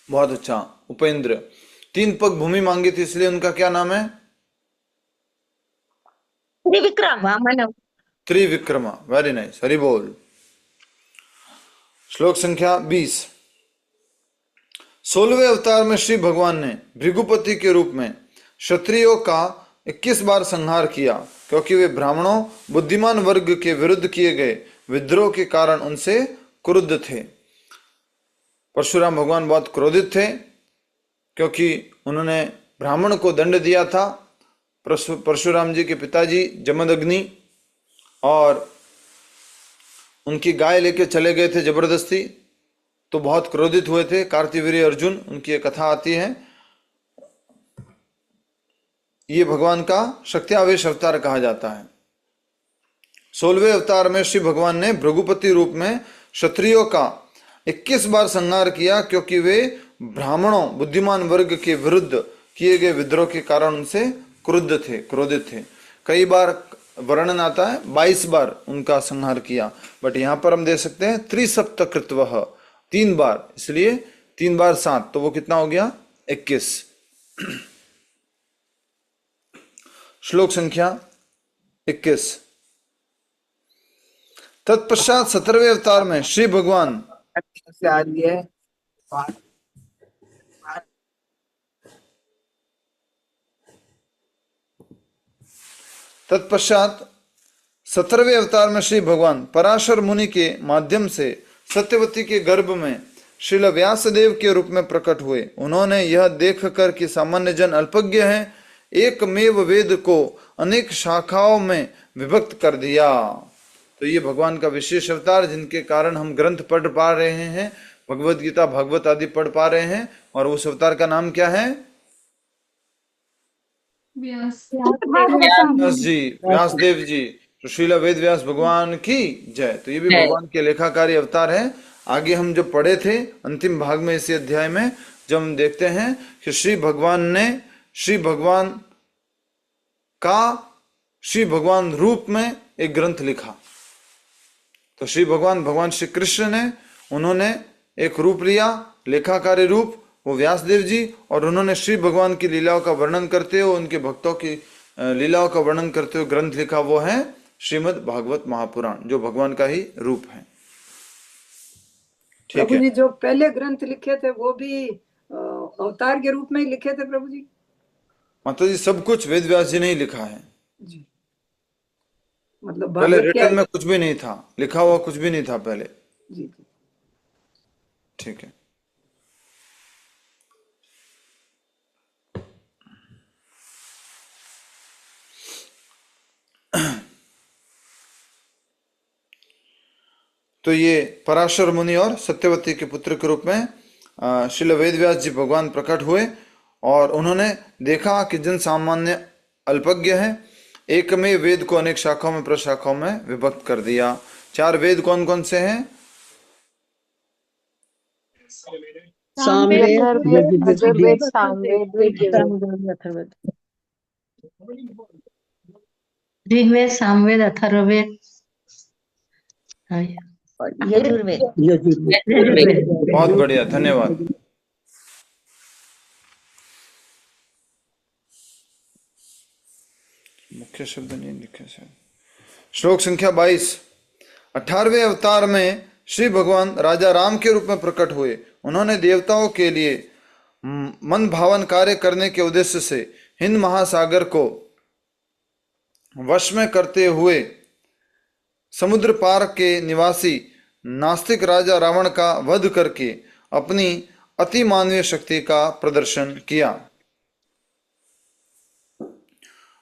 बहुत अच्छा, उपेंद्र। 3 पग भूमि मांगी थी, इसलिए उनका क्या नाम है? त्रिविक्रम। वामन। त्रिविक्रमा। वेरी नाइस, हरि बोल। श्लोक संख्या 20। 16वें अवतार में श्री भगवान ने भृगुपति के रूप में क्षत्रियों का 21 बार संहार किया, क्योंकि वे ब्राह्मणों बुद्धिमान वर्ग के विरुद्ध किए गए विद्रोह के कारण उनसे क्रुद्ध थे। परशुराम भगवान बहुत क्रोधित थे, क्योंकि उन्होंने ब्राह्मण को दंड दिया था। परशुराम जी के पिताजी जमदग्नि और उनकी गाय लेके चले गए थे जबरदस्ती, तो बहुत क्रोधित हुए थे कार्तिवीर्य अर्जुन। उनकी एक कथा आती है। ये भगवान का शक्ति आवेश अवतार कहा जाता है। 16वें अवतार में श्री भगवान ने भृगुपति रूप में क्षत्रियों का 21 बार संहार किया, क्योंकि वे ब्राह्मणों बुद्धिमान वर्ग के विरुद्ध किए गए विद्रोह के कारण उनसे क्रोधित थे। कई बार वर्णन आता है 22 बार उनका संहार किया, बट यहां पर हम देख सकते हैं त्रिसप्तकृतवः, 3 बार, इसलिए 3 बार 7, तो वो कितना हो गया? 21। श्लोक संख्या 21। तत्पश्चात 17वें अवतार में श्री भगवान तत्पश्चात 17वें अवतार में श्री भगवान पराशर मुनि के माध्यम से सत्यवती के गर्भ में श्रील व्यासदेव के रूप में प्रकट हुए। उन्होंने यह देखकर कि सामान्य जन अल्पज्ञ हैं, एकमेव वेद को अनेक शाखाओं में विभक्त कर दिया। तो ये भगवान का विशेष अवतार, जिनके कारण हम ग्रंथ पढ़ पा रहे हैं, भगवत गीता भागवत आदि पढ़ पा रहे हैं। और उस अवतार का नाम क्या है? व्यासदेव जी। तो श्रील वेद व्यास भगवान की जय। तो ये भी भगवान के लेखाकारी अवतार है। आगे हम जो पढ़े थे अंतिम भाग में इसी अध्याय में, जब हम देखते हैं कि श्री भगवान रूप में एक ग्रंथ लिखा। तो श्री भगवान श्री कृष्ण ने, उन्होंने एक रूप लिया, लेखाकारी रूप, वो व्यासदेव जी, और उन्होंने श्री भगवान की लीलाओं का वर्णन करते हुए, उनके भक्तों की लीलाओं का वर्णन करते हुए ग्रंथ लिखा। वो है श्रीमद् भागवत महापुराण, जो भगवान का ही रूप है। ठीक प्रभु है जी, जो पहले ग्रंथ लिखे थे वो भी अवतार के रूप में ही लिखे थे प्रभु जी? माता जी, सब कुछ वेद व्यास जी ने ही लिखा है जी। मतलब पहले भागवत रिटर्न में कुछ भी नहीं था, लिखा हुआ कुछ भी नहीं था पहले। जी जी। ठीक है। तो ये पराशर मुनि और सत्यवती के पुत्र के रूप में श्रील वेदव्यास जी भगवान प्रकट हुए, और उन्होंने देखा कि जन सामान्य अल्पज्ञ है, एक में वेद को अनेक शाखाओं में प्रशाखाओं में विभक्त कर दिया। 4 वेद कौन कौन से हैं? ऋग्वेद, सामवेद, अथर्ववेद, यजुर्वेद। बहुत बढ़िया, धन्यवाद। मुख्य शब्द नहीं लिखे से। श्लोक संख्या 22। 18वें अवतार में श्री भगवान राजा राम के रूप में प्रकट हुए। उन्होंने देवताओं के लिए मन भावन कार्य करने के उद्देश्य से हिंद महासागर को वश में करते हुए समुद्र पार के निवासी नास्तिक राजा रावण का वध करके अपनी अति मानवीय शक्ति का प्रदर्शन किया।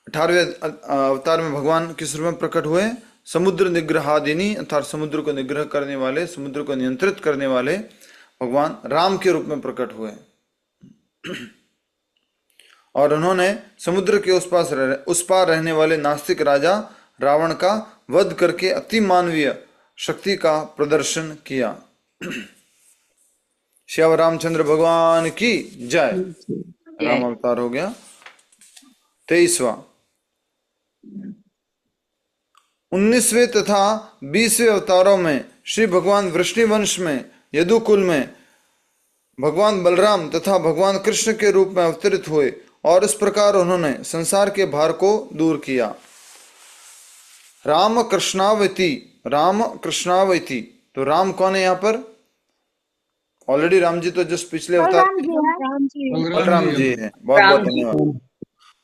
18वें अवतार में भगवान किस रूप में प्रकट हुए? समुद्र निग्रहादिनी, अर्थात समुद्र को निग्रह करने वाले, समुद्र को नियंत्रित करने वाले भगवान राम के रूप में प्रकट हुए और उन्होंने समुद्र के उस पार रहने वाले नास्तिक राजा रावण का वध करके अति मानवीय शक्ति का प्रदर्शन किया। श्याम रामचंद्र भगवान की जय। राम अवतार हो गया 23वां। 19वें तथा 20वें अवतारों में श्री भगवान वृष्णिवंश में यदुकुल में भगवान बलराम तथा भगवान कृष्ण के रूप में अवतरित हुए और इस प्रकार उन्होंने संसार के भार को दूर किया। राम कृष्णावती, राम कृष्णावती, तो राम कौन है यहाँ पर? ऑलरेडी राम जी तो जस्ट पिछले अवतार बलराम जी है। बहुत बहुत धन्यवाद।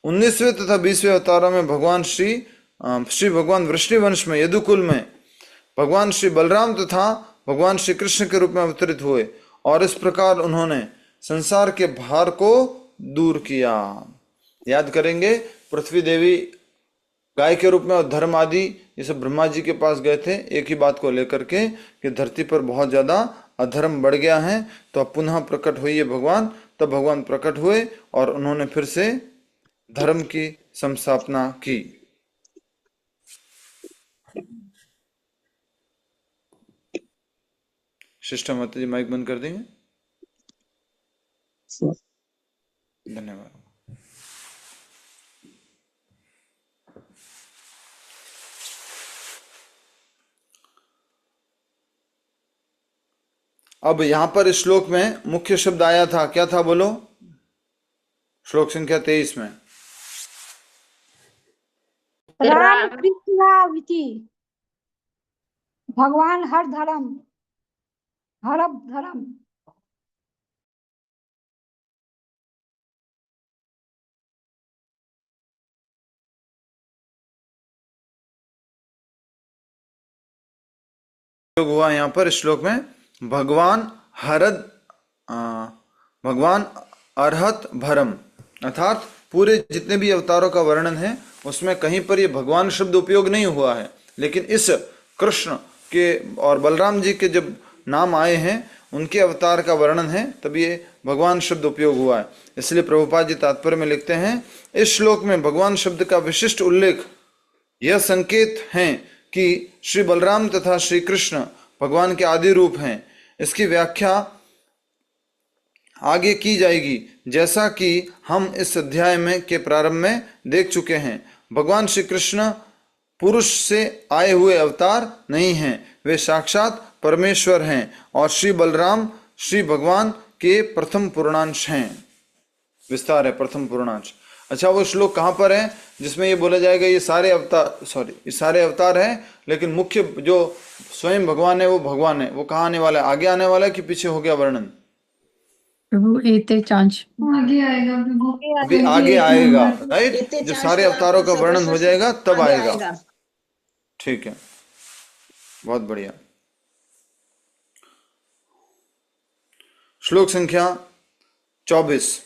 19वें तथा 20वें अवतारों में भगवान श्री भगवान वृष्णिवंश में यदुकुल में भगवान श्री बलराम तथा भगवान श्री कृष्ण के रूप में अवतरित हुए और इस प्रकार उन्होंने संसार के भार को दूर किया। याद करेंगे, पृथ्वी देवी गाय के रूप में और धर्म आदि ये सब ब्रह्मा जी के पास गए थे एक ही बात को लेकर के कि धरती पर बहुत ज्यादा अधर्म बढ़ गया है, तो अब पुनः प्रकट हुई है भगवान। तब भगवान प्रकट हुए और उन्होंने फिर से धर्म की संस्थापना की। सिस्टर माता जी माइक बंद कर देंगे, धन्यवाद। अब यहां पर इस श्लोक में मुख्य शब्द आया था, क्या था बोलो? श्लोक संख्या 23 में राम कृष्णावती, भगवान हर धर्म हुआ यहाँ पर इस श्लोक में भगवान अर्हत भरम, अर्थात पूरे जितने भी अवतारों का वर्णन है उसमें कहीं पर ये भगवान शब्द उपयोग नहीं हुआ है, लेकिन इस कृष्ण के और बलराम जी के जब नाम आए हैं उनके अवतार का वर्णन है तब ये भगवान शब्द उपयोग हुआ है। इसलिए प्रभुपाद जी तात्पर्य में लिखते हैं इस श्लोक में भगवान शब्द का विशिष्ट उल्लेख यह संकेत है कि श्री बलराम तथा श्री कृष्ण भगवान के आदि रूप हैं। इसकी व्याख्या आगे की जाएगी, जैसा कि हम इस अध्याय में के प्रारंभ में देख चुके हैं। भगवान श्री कृष्ण पुरुष से आए हुए अवतार नहीं हैं, वे साक्षात परमेश्वर हैं और श्री बलराम श्री भगवान के प्रथम पूर्णांश हैं। विस्तार है प्रथम पूर्णांश। अच्छा, वो श्लोक कहाँ पर है जिसमें ये बोला जाएगा ये सारे अवतार हैं, लेकिन मुख्य जो स्वयं भगवान है वो भगवान है, वो कहाँ आने वाला है? आगे आने वाला है कि पीछे हो गया वर्णन? प्रभु एते चांच आगे आएगा प्रभु, अभी आगे आएगा, राइट? जब सारे अवतारों का वर्णन हो जाएगा तब आएगा। ठीक है, बहुत बढ़िया। श्लोक संख्या 24।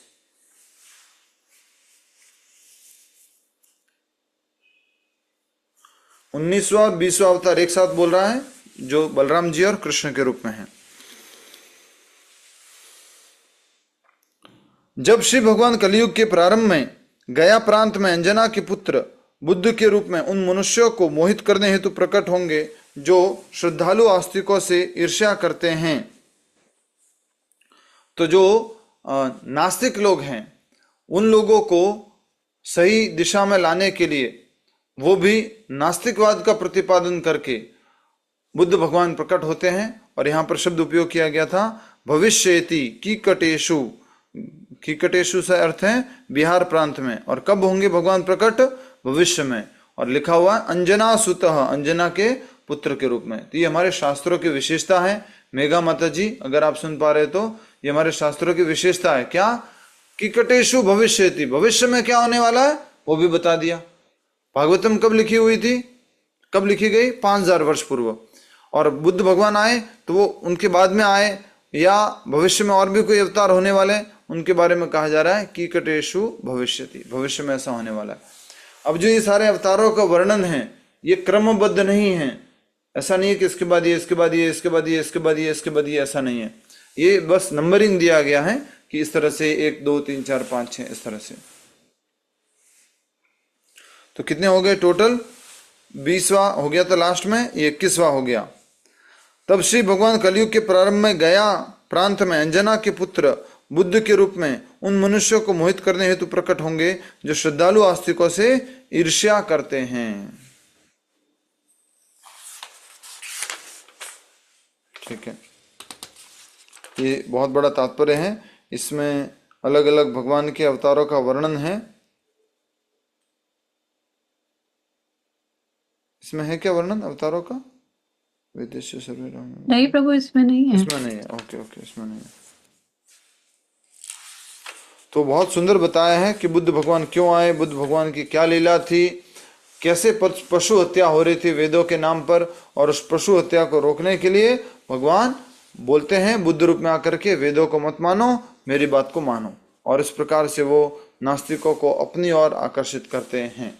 उन्नीसवां और 20वां अवतार एक साथ बोल रहा है जो बलराम जी और कृष्ण के रूप में है। जब श्री भगवान कलयुग के प्रारंभ में गया प्रांत में अंजना के पुत्र बुद्ध के रूप में उन मनुष्यों को मोहित करने हेतु प्रकट होंगे जो श्रद्धालु आस्तिकों से ईर्ष्या करते हैं। तो जो नास्तिक लोग हैं उन लोगों को सही दिशा में लाने के लिए वो भी नास्तिकवाद का प्रतिपादन करके बुद्ध भगवान प्रकट होते हैं। और यहाँ पर शब्द उपयोग किया गया था भविष्येति कीकटेषु। कीकटेषु से अर्थ है बिहार प्रांत में। और कब होंगे भगवान प्रकट? भविष्य में। और लिखा हुआ अंजना सुतः, अंजना के पुत्र के रूप में। तो ये हमारे शास्त्रों की विशेषता है। मेघा माता जी अगर आप सुन पा रहे तो ये हमारे शास्त्रों की विशेषता है। क्या? कीकटेषु भविष्येति, भविष्य में क्या होने वाला है वो भी बता दिया। भागवतम कब लिखी हुई थी? कब लिखी गई? 5000 वर्ष पूर्व। और बुद्ध भगवान आए तो वो उनके बाद में आए या भविष्य में और भी कोई अवतार होने वाले उनके बारे में कहा जा रहा है कीकटेषु भविष्यति, भविष्य में ऐसा होने वाला है। अब जो ये सारे अवतारों का वर्णन है ये क्रमबद्ध नहीं है। ऐसा नहीं है कि इसके बाद ये, इसके बाद ये, इसके बाद ये, इसके बाद ये, इसके बाद ये, ऐसा नहीं है। ये बस नंबरिंग दिया गया है कि इस तरह से 1 2 3 4 5 6 इस तरह से। तो कितने हो गए टोटल? 20वां हो गया था लास्ट में, ये 21वां हो गया। तब श्री भगवान कलयुग के प्रारंभ में गया प्रांत में अंजना के पुत्र बुद्ध के रूप में उन मनुष्यों को मोहित करने हेतु प्रकट होंगे जो श्रद्धालु आस्तिकों से ईर्ष्या करते हैं। ठीक है, ये बहुत बड़ा तात्पर्य है। इसमें अलग अलग भगवान के अवतारों का वर्णन है। इसमें है क्या वर्णन अवतारों का? विदेशी सर्वे राम नहीं प्रभु, इसमें नहीं है। इसमें नहीं है। ओके ओके, इसमें नहीं है। तो बहुत सुंदर बताया है कि बुद्ध भगवान क्यों आए, बुद्ध भगवान की क्या लीला थी, कैसे पशु हत्या हो रही थी वेदों के नाम पर, और उस पशु हत्या को रोकने के लिए भगवान बोलते हैं बुद्ध रूप में आकर के वेदों को मत मानो, मेरी बात को मानो, और इस प्रकार से वो नास्तिकों को अपनी ओर आकर्षित करते हैं।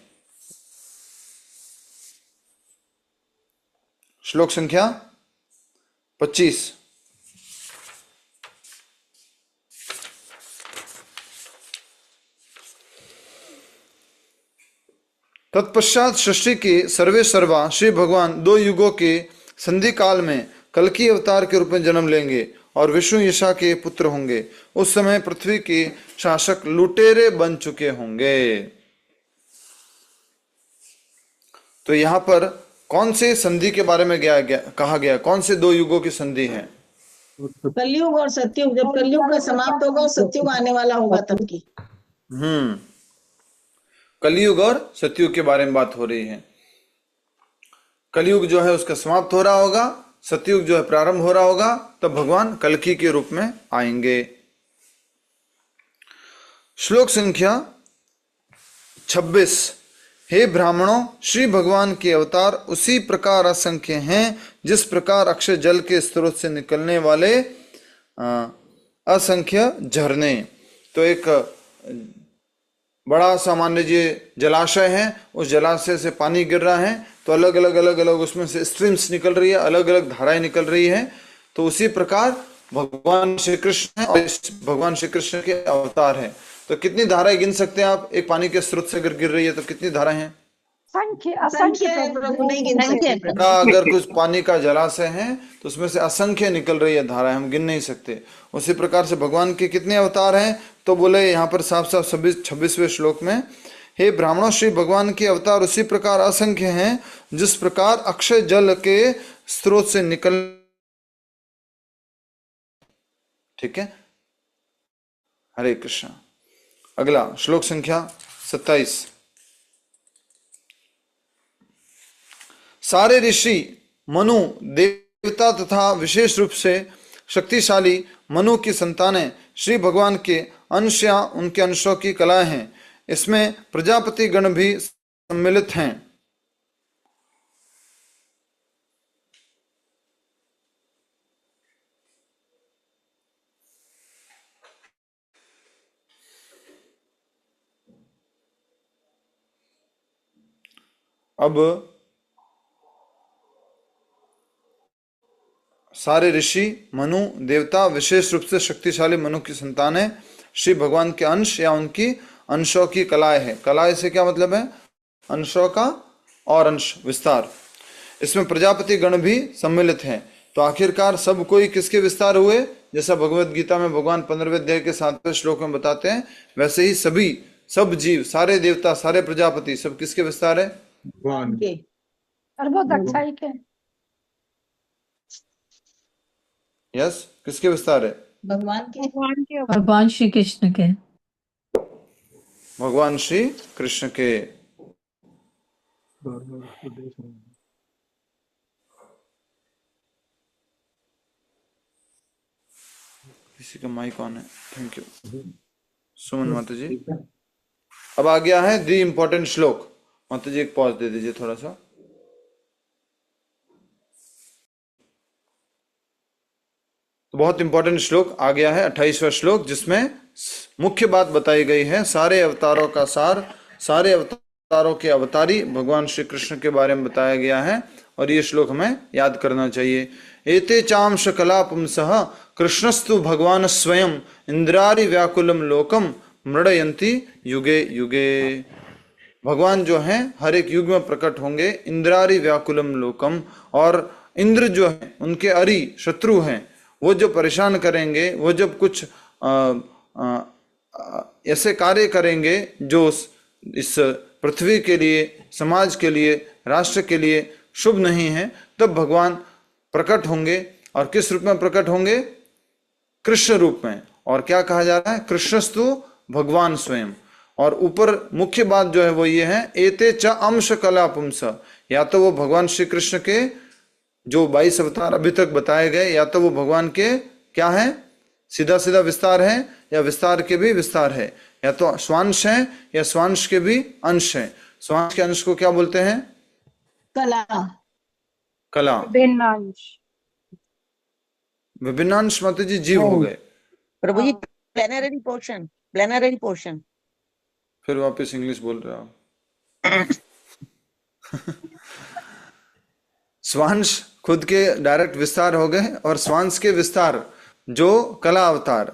श्लोक संख्या 25। तत्पश्चात सृष्टि के सर्वे सर्वा श्री भगवान 2 युगों के संधि काल में कल्कि अवतार के रूप में जन्म लेंगे और विष्णु ईशा के पुत्र होंगे। उस समय पृथ्वी के शासक लुटेरे बन चुके होंगे। तो यहां पर कौन से संधि के बारे में कहा गया? कौन से 2 युगों की संधि है? कलयुग और सतयुग। जब कलयुग का समाप्त होगा और सतयुग आने वाला होगा तब की। कलयुग और सतयुग के बारे में बात हो रही है। कलयुग जो है उसका समाप्त हो रहा होगा, सतयुग जो है प्रारंभ हो रहा होगा, तब भगवान कल्कि के रूप में आएंगे। श्लोक संख्या 26। हे ब्राह्मणों, श्री भगवान के अवतार उसी प्रकार असंख्य हैं जिस प्रकार अक्षय जल के स्रोत से निकलने वाले असंख्य झरने। तो एक बड़ा सा मान लीजिए जलाशय है, उस जलाशय से पानी गिर रहा है, तो अलग अलग उसमें से स्ट्रीम्स निकल रही है, अलग अलग धाराएं निकल रही है। तो उसी प्रकार भगवान श्री कृष्ण और भगवान श्री कृष्ण के अवतार है। तो कितनी धाराएं गिन सकते हैं आप? एक पानी के स्रोत से अगर गिर रही है तो कितनी धाराएं हैं? असंख्य प्रभु नहीं गिन सकते। अगर कुछ पानी का जलाशय है तो उसमें से असंख्य निकल रही है धाराएं, हम गिन नहीं सकते। उसी प्रकार से भगवान के कितने अवतार हैं? तो बोले यहाँ पर साफ साफ 26वें श्लोक में, हे ब्राह्मणों, श्री भगवान के अवतार उसी प्रकार असंख्य हैं जिस प्रकार अक्षय जल के स्रोत से निकल। ठीक है, हरे कृष्ण। अगला श्लोक संख्या 27। सारे ऋषि, मनु, देवता तथा विशेष रूप से शक्तिशाली मनु की संतानें श्री भगवान के अंश या उनके अंशों की कलाएं हैं। इसमें प्रजापति गण भी सम्मिलित हैं। अब सारे ऋषि, मनु, देवता, विशेष रूप से शक्तिशाली मनु की संतानें श्री भगवान के अंश या उनकी अंशों की कलाएं है। कलाएं से क्या मतलब है? अंशों का और अंश विस्तार। इसमें प्रजापति गण भी सम्मिलित हैं। तो आखिरकार सब कोई किसके विस्तार हुए? जैसा भगवत गीता में भगवान 15वें अध्याय के 7वें श्लोक में बताते हैं, वैसे ही सब जीव, सारे देवता, सारे प्रजापति, सब किसके विस्तार है? भगवान के। और बहुत अच्छाई के। यस, किसके विस्तार है? भगवान के। भगवान श्री कृष्ण के। भगवान श्री कृष्ण के। किसी का माइक ऑन है। थैंक यू सुमन माता जी। अब आ गया है दी इंपॉर्टेंट श्लोक। माता जी एक पॉज दे दीजिए थोड़ा सा। तो बहुत इंपॉर्टेंट श्लोक आ गया है 28वां श्लोक, जिसमें मुख्य बात बताई गई है सारे अवतारों का सार, सारे अवतारों के अवतारी भगवान श्री कृष्ण के बारे में बताया गया है। और ये श्लोक हमें याद करना चाहिए। एते चांश कला पुंसः कृष्णस्तु भगवान स्वयं इंद्रारि व्याकुलम लोकम मृडयंती युगे युगे। भगवान जो हैं हर एक युग में प्रकट होंगे, इंद्रारि व्याकुलम लोकम, और इंद्र जो है उनके अरि शत्रु हैं, वो जो परेशान करेंगे, वो जब कुछ ऐसे कार्य करेंगे जो इस पृथ्वी के लिए, समाज के लिए, राष्ट्र के लिए शुभ नहीं है, तब भगवान प्रकट होंगे। और किस रूप में प्रकट होंगे? कृष्ण रूप में। और क्या कहा जा रहा है? कृष्णस्तु भगवान स्वयं। और ऊपर मुख्य बात जो है वो ये है, एते च अंश कला पुंस, या तो वो भगवान श्री कृष्ण के जो 22 अवतार अभी तक बताए गए, या तो वो भगवान के क्या है, सीधा सीधा विस्तार है, या विस्तार के भी विस्तार है, या तो स्वांश है या स्वांश के भी अंश है। स्वांश के अंश को क्या बोलते हैं? कला। कला। भिन्नांश। विभिन्नांश माता जी जीव हो गए। प्रभु जी प्लेनरी पोर्शन, प्लेनरी पोर्शन। फिर वापस इंग्लिश बोल रहे हो। स्वांश खुद के डायरेक्ट विस्तार हो गए, और स्वांश के विस्तार जो कला अवतार।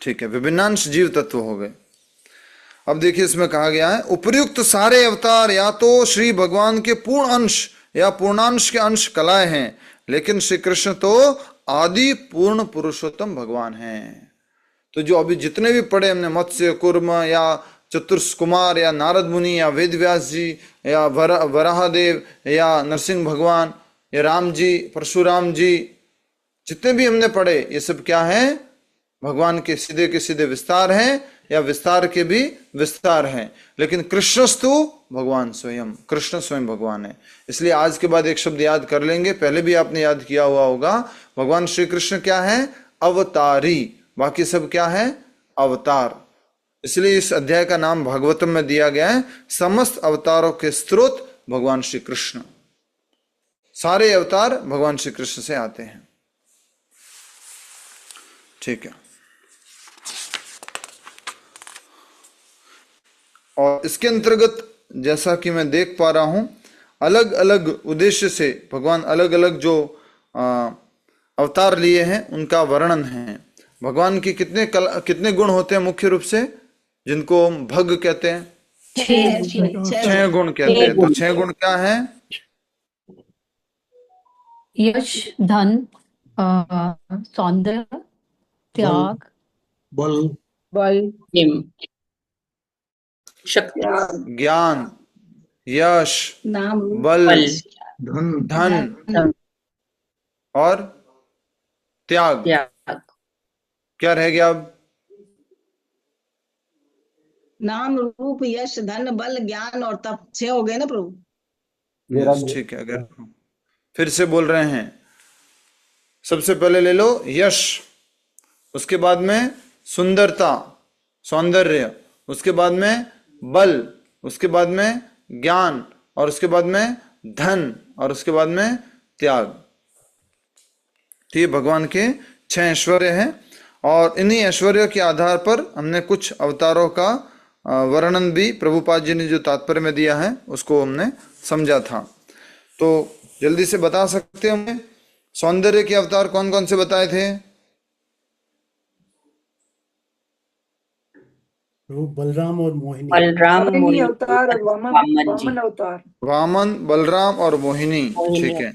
ठीक है, विभिन्नांश जीव तत्व हो गए। अब देखिए इसमें कहा गया है, उपर्युक्त सारे अवतार या तो श्री भगवान के पूर्ण अंश या पूर्णांश के अंश कलाएं हैं, लेकिन श्री कृष्ण तो आदि पूर्ण पुरुषोत्तम भगवान हैं। तो जो अभी जितने भी पढ़े हमने, मत्स्य कुर्म या चतुर्ष कुमार या नारद मुनि या वेद व्यास जी या वराहदेव या नरसिंह भगवान या राम जी, परशुराम जी, जितने भी हमने पढ़े, ये सब क्या है? भगवान के सीधे विस्तार हैं, या विस्तार के भी विस्तार हैं। लेकिन कृष्णस्तु भगवान स्वयं, कृष्ण स्वयं भगवान है। इसलिए आज के बाद एक शब्द याद कर लेंगे, पहले भी आपने याद किया हुआ होगा। भगवान श्री कृष्ण क्या है? अवतारी। बाकी सब क्या है? अवतार। इसलिए इस अध्याय का नाम भागवतम में दिया गया है, समस्त अवतारों के स्रोत भगवान श्री कृष्ण। सारे अवतार भगवान श्री कृष्ण से आते हैं। ठीक है। और इसके अंतर्गत जैसा कि मैं देख पा रहा हूं, अलग अलग उद्देश्य से भगवान अलग अलग जो अवतार लिए हैं उनका वर्णन है। भगवान की कितने गुण होते हैं मुख्य रूप से, जिनको हम भग कहते हैं? 6 गुण कहते हैं। तो 6 गुण क्या है? यश, धन, सौंदर्य, त्याग, बल, शक्ति, ज्ञान, यश, नाम, बल, धन और त्याग। क्या रह गया अब? नाम, रूप, यश, धन, बल, ज्ञान और तप। 6 हो गए ना प्रभु? ठीक है। अगर फिर से बोल रहे हैं, सबसे पहले ले लो यश, उसके बाद में सुंदरता, सौंदर्य, उसके बाद में बल, उसके बाद में ज्ञान, और उसके बाद में धन, और उसके बाद में त्याग। तो ये भगवान के 6 ऐश्वर्य हैं। और इन्हीं ऐश्वर्य के आधार पर हमने कुछ अवतारों का वर्णन भी प्रभुपाद जी ने जो तात्पर्य में दिया है उसको हमने समझा था। तो जल्दी से बता सकते हैं हमें सौंदर्य के अवतार कौन कौन से बताए थे? बलराम और मोहिनी। मोहिनी अवतार और वामन अवतार। वामन, बलराम और मोहिनी। ठीक है।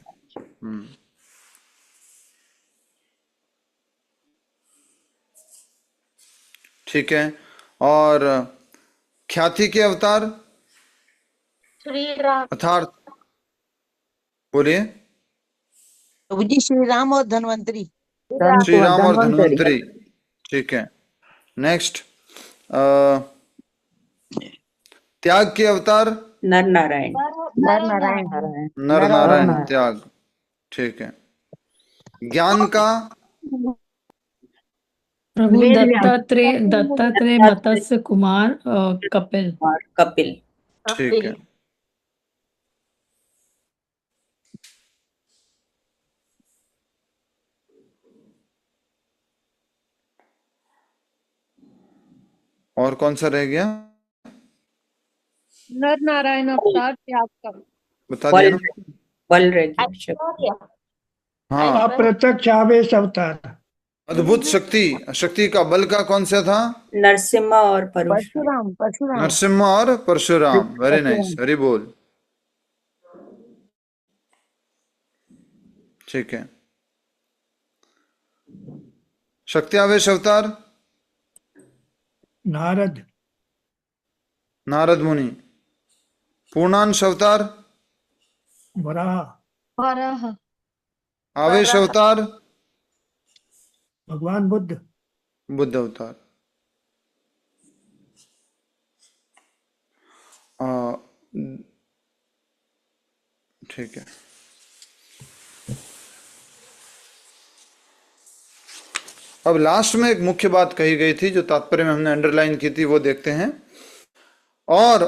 ठीक है। और ख्याति के अवतार श्री राम, अर्थात बोलिए। प्रभु जी श्री राम और धन्वंतरी। श्री राम और धन्वंतरी। ठीक है। नेक्स्ट, त्याग के अवतार नर नारायण। नर नारायण त्याग। ठीक है। ज्ञान का प्रभु दत्तात्रेय, मत्स्य कुमार, कपिल। ठीक है। और कौन सा रह गया? नर नारायण अवतार, त्याग का। बता दिया ना? बल रह गया। हाँ, अप्रत्यक्ष आवेश अवतार। अद्भुत शक्ति, शक्ति का बल का कौन सा था? नरसिम्हा और परशुराम परशुराम नरसिम्हा और परशुराम। वेरी नाइस, वेरी बोल। ठीक है। शक्ति आवेश अवतार नारद। नारद मुनि। पूर्णांश अवतार वराह। वराह। आवेश अवतार भगवान बुद्ध। बुद्ध अवतार। ठीक है। अब लास्ट में एक मुख्य बात कही गई थी जो तात्पर्य में हमने अंडरलाइन की थी, वो देखते हैं। और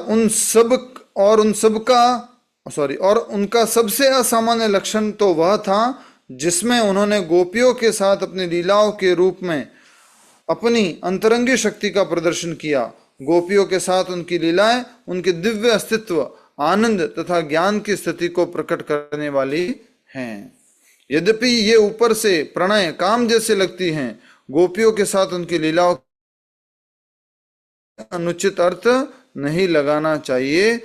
उनका सबसे असामान्य लक्षण तो वह था जिसमें उन्होंने गोपियों के साथ अपनी लीलाओं के रूप में अपनी अंतरंगी शक्ति का प्रदर्शन किया। गोपियों के साथ उनकी लीलाएं उनके दिव्य अस्तित्व, आनंद तथा ज्ञान की स्थिति को प्रकट करने वाली हैं। यद्यपि ये ऊपर से प्रणय काम जैसे लगती हैं, गोपियों के साथ उनकी लीलाओं अनुचित अर्थ नहीं लगाना चाहिए।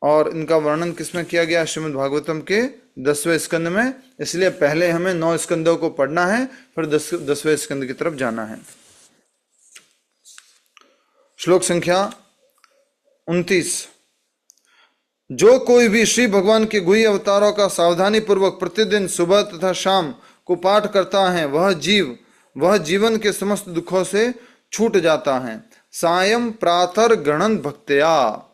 और इनका वर्णन किसमें किया गया? श्रीमद् भागवतम के 10वें स्कंद में। इसलिए पहले हमें 9 स्कंदों को पढ़ना है, फिर 10वें स्कंद की तरफ जाना है। श्लोक संख्या 29। जो कोई भी श्री भगवान के गुह्य अवतारों का सावधानी पूर्वक प्रतिदिन सुबह तथा शाम को पाठ करता है, वह जीवन के समस्त दुखों से छूट जाता है। सायं प्रातः गणन भक्त्या।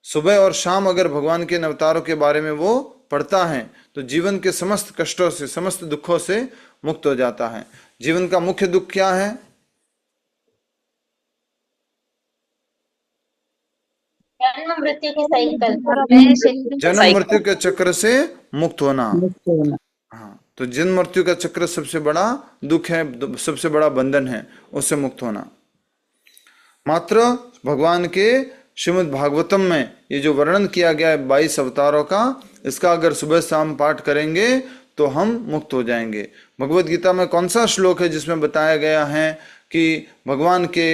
सुबह और शाम अगर भगवान के अवतारों के बारे में वो पढ़ता है तो जीवन के समस्त कष्टों से, समस्त दुखों से मुक्त हो जाता है। जीवन का मुख्य दुख क्या है? जन्म मृत्यु की साइकिल। जन्म मृत्यु के चक्र से मुक्त होना। हाँ, तो जन्म मृत्यु का चक्र सबसे बड़ा दुख है, सबसे बड़ा बंधन है, उससे मुक्त होना। मात्र भगवान के श्रीमद् भागवतम में ये जो वर्णन किया गया है 22 अवतारों का, इसका अगर सुबह शाम पाठ करेंगे तो हम मुक्त हो जाएंगे। भगवत गीता में कौन सा श्लोक है जिसमें बताया गया है कि भगवान के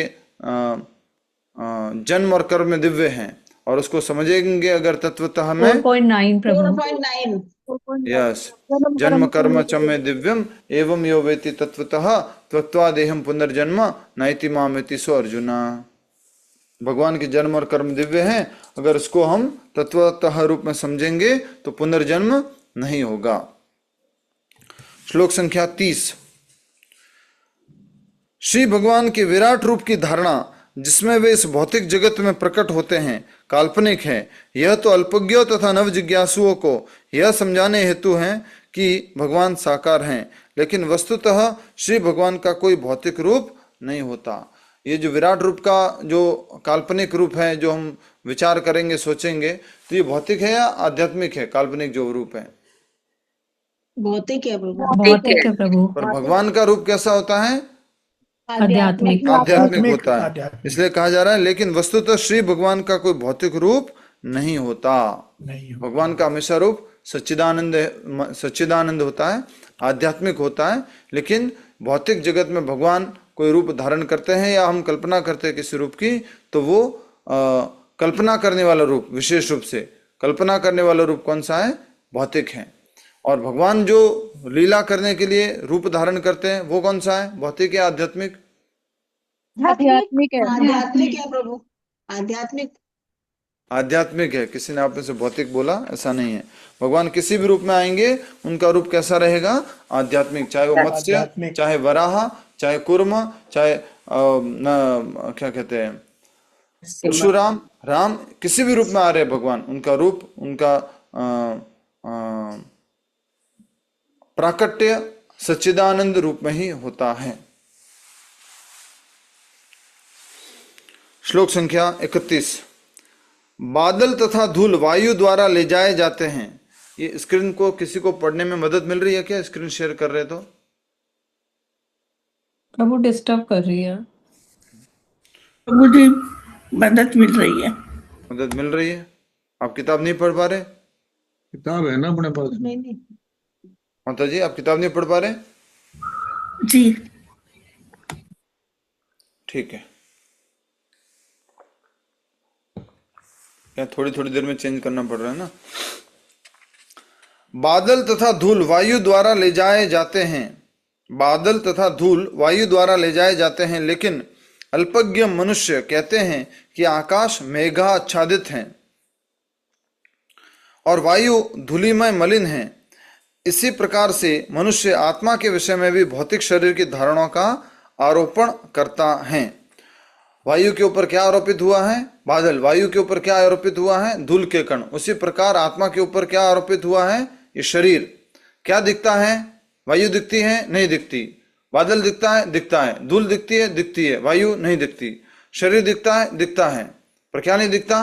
जन्म और कर्म में दिव्य हैं, और उसको समझेंगे अगर तत्वतः में 4.9 प्रभु। 4.9। यस, जन्म कर्म च में दिव्यम एवं यो वेति तत्वतः त्वत्वा देहम पुनर्जन्म नैति मामेति सो अर्जुना। भगवान के जन्म और कर्म दिव्य हैं, अगर उसको हम तत्वतः रूप में समझेंगे तो पुनर्जन्म नहीं होगा। श्लोक संख्या 30। श्री भगवान के विराट रूप की धारणा जिसमें वे इस भौतिक जगत में प्रकट होते हैं काल्पनिक है। यह तो अल्पज्ञों तथा नव जिज्ञासुओं को यह समझाने हेतु है कि भगवान साकार हैं, लेकिन वस्तुतः श्री भगवान का कोई भौतिक रूप नहीं होता। ये जो विराट रूप का जो काल्पनिक रूप है, जो हम विचार करेंगे, सोचेंगे, तो ये भौतिक है या आध्यात्मिक है? काल्पनिक जो रूप है भौतिक है प्रभु। भौतिक है प्रभु। पर भगवान का रूप कैसा होता है? आध्यात्मिक। आध्यात्मिक होता है। इसलिए कहा जा रहा है लेकिन वस्तुतः श्री भगवान का कोई भौतिक रूप नहीं होता। भगवान का हमेशा रूप सच्चिदानंद होता है, आध्यात्मिक होता है। लेकिन भौतिक जगत में भगवान कोई रूप धारण करते हैं या हम कल्पना करते हैं किसी रूप की, तो वो कल्पना करने वाला रूप, विशेष रूप से कल्पना करने वाला रूप कौन सा है? भौतिक है। और भगवान जो लीला करने के लिए रूप धारण करते हैं वो कौन सा है? भौतिक या आध्यात्मिक? आध्यात्मिक है। आध्यात्मिक है प्रभु, आध्यात्मिक। आध्यात्मिक है। किसी ने आपने से भौतिक बोला, ऐसा नहीं है। भगवान किसी भी रूप में आएंगे उनका रूप कैसा रहेगा? आध्यात्मिक। चाहे वो मत्स्य, चाहे वराह, चाहे कूर्म, चाहे क्या कहते हैं परशुराम, राम, किसी भी रूप में आ रहे भगवान, उनका रूप, उनका प्राकट्य सच्चिदानंद रूप में ही होता है। श्लोक संख्या 31। बादल तथा धूल वायु द्वारा ले जाए जाते हैं। ये स्क्रीन को किसी को पढ़ने में मदद मिल रही है क्या? स्क्रीन शेयर कर रहे तो प्रभु डिस्टर्ब कर रही है। प्रभु जी मदद मिल रही है। मदद मिल रही है। आप किताब नहीं पढ़ पा रहे? किताब है ना अपने पास। नहीं। माता जी आप किताब नहीं पढ़ पा रहे? जी। ठीक है, क्या थोड़ी थोड़ी देर में चेंज करना पड़ रहा है ना। बादल तथा धूल वायु द्वारा ले जाए जाते हैं, बादल तथा धूल वायु द्वारा ले जाए जाते हैं, लेकिन अल्पज्ञ मनुष्य कहते हैं कि आकाश मेघाच्छादित है और वायु धूलिमय मलिन है। इसी प्रकार से मनुष्य आत्मा के विषय में भी भौतिक शरीर की धारणाओं का आरोपण करता है। वायु के ऊपर क्या आरोपित हुआ है? बादल। वायु के ऊपर क्या आरोपित हुआ है? धूल के कण। उसी प्रकार आत्मा के ऊपर क्या आरोपित हुआ है? ये शरीर। क्या दिखता है? वायु दिखती है? नहीं दिखती। बादल दिखता है? दिखता है। धूल दिखती है? दिखती है। वायु नहीं दिखती। शरीर दिखता है? दिखता है, पर क्या नहीं दिखता?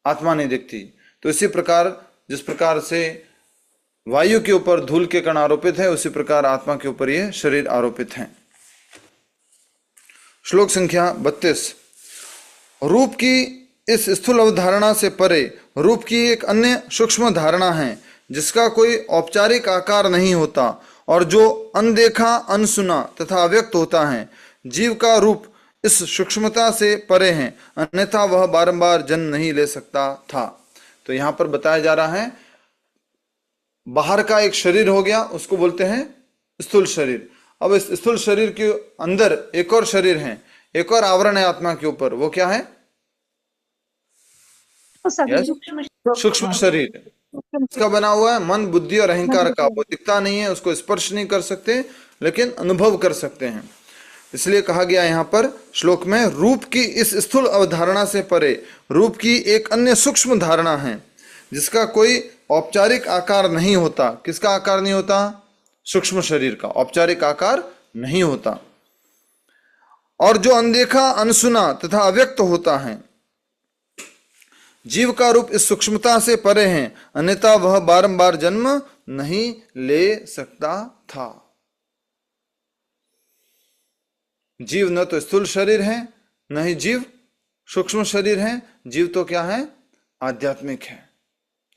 आत्मा नहीं दिखती। तो इसी प्रकार जिस प्रकार से वायु के ऊपर धूल के कण आरोपित है, उसी प्रकार आत्मा के ऊपर ये शरीर आरोपित है। श्लोक संख्या 32। रूप की इस स्थूल अवधारणा से परे रूप की एक अन्य सूक्ष्म धारणा है जिसका कोई औपचारिक आकार नहीं होता और जो अनदेखा, अनसुना तथा अव्यक्त होता है। जीव का रूप इस सूक्ष्मता से परे है, अन्यथा वह बारंबार जन्म नहीं ले सकता था। तो यहां पर बताया जा रहा है बाहर का एक शरीर हो गया, उसको बोलते हैं स्थूल शरीर। अब इस स्थूल शरीर के अंदर एक और शरीर है, एक और आवरण है आत्मा के ऊपर। वो क्या है? सूक्ष्म शरीर। इसका बना हुआ है मन, बुद्धि और अहंकार का। वो दिखता नहीं है, उसको स्पर्श नहीं कर सकते, लेकिन अनुभव कर सकते हैं। इसलिए कहा गया यहाँ पर श्लोक में, रूप की इस स्थूल अवधारणा से परे रूप की एक अन्य सूक्ष्म धारणा है जिसका कोई औपचारिक आकार नहीं होता। किसका आकार नहीं होता? सूक्ष्म शरीर का औपचारिक आकार नहीं होता, और जो अनदेखा, अनसुना तथा अव्यक्त होता है। जीव का रूप इस सूक्ष्मता से परे है, अन्यथा वह बारंबार जन्म नहीं ले सकता था। जीव न तो स्थूल शरीर है, न ही जीव सूक्ष्म शरीर है। जीव तो क्या है? आध्यात्मिक है,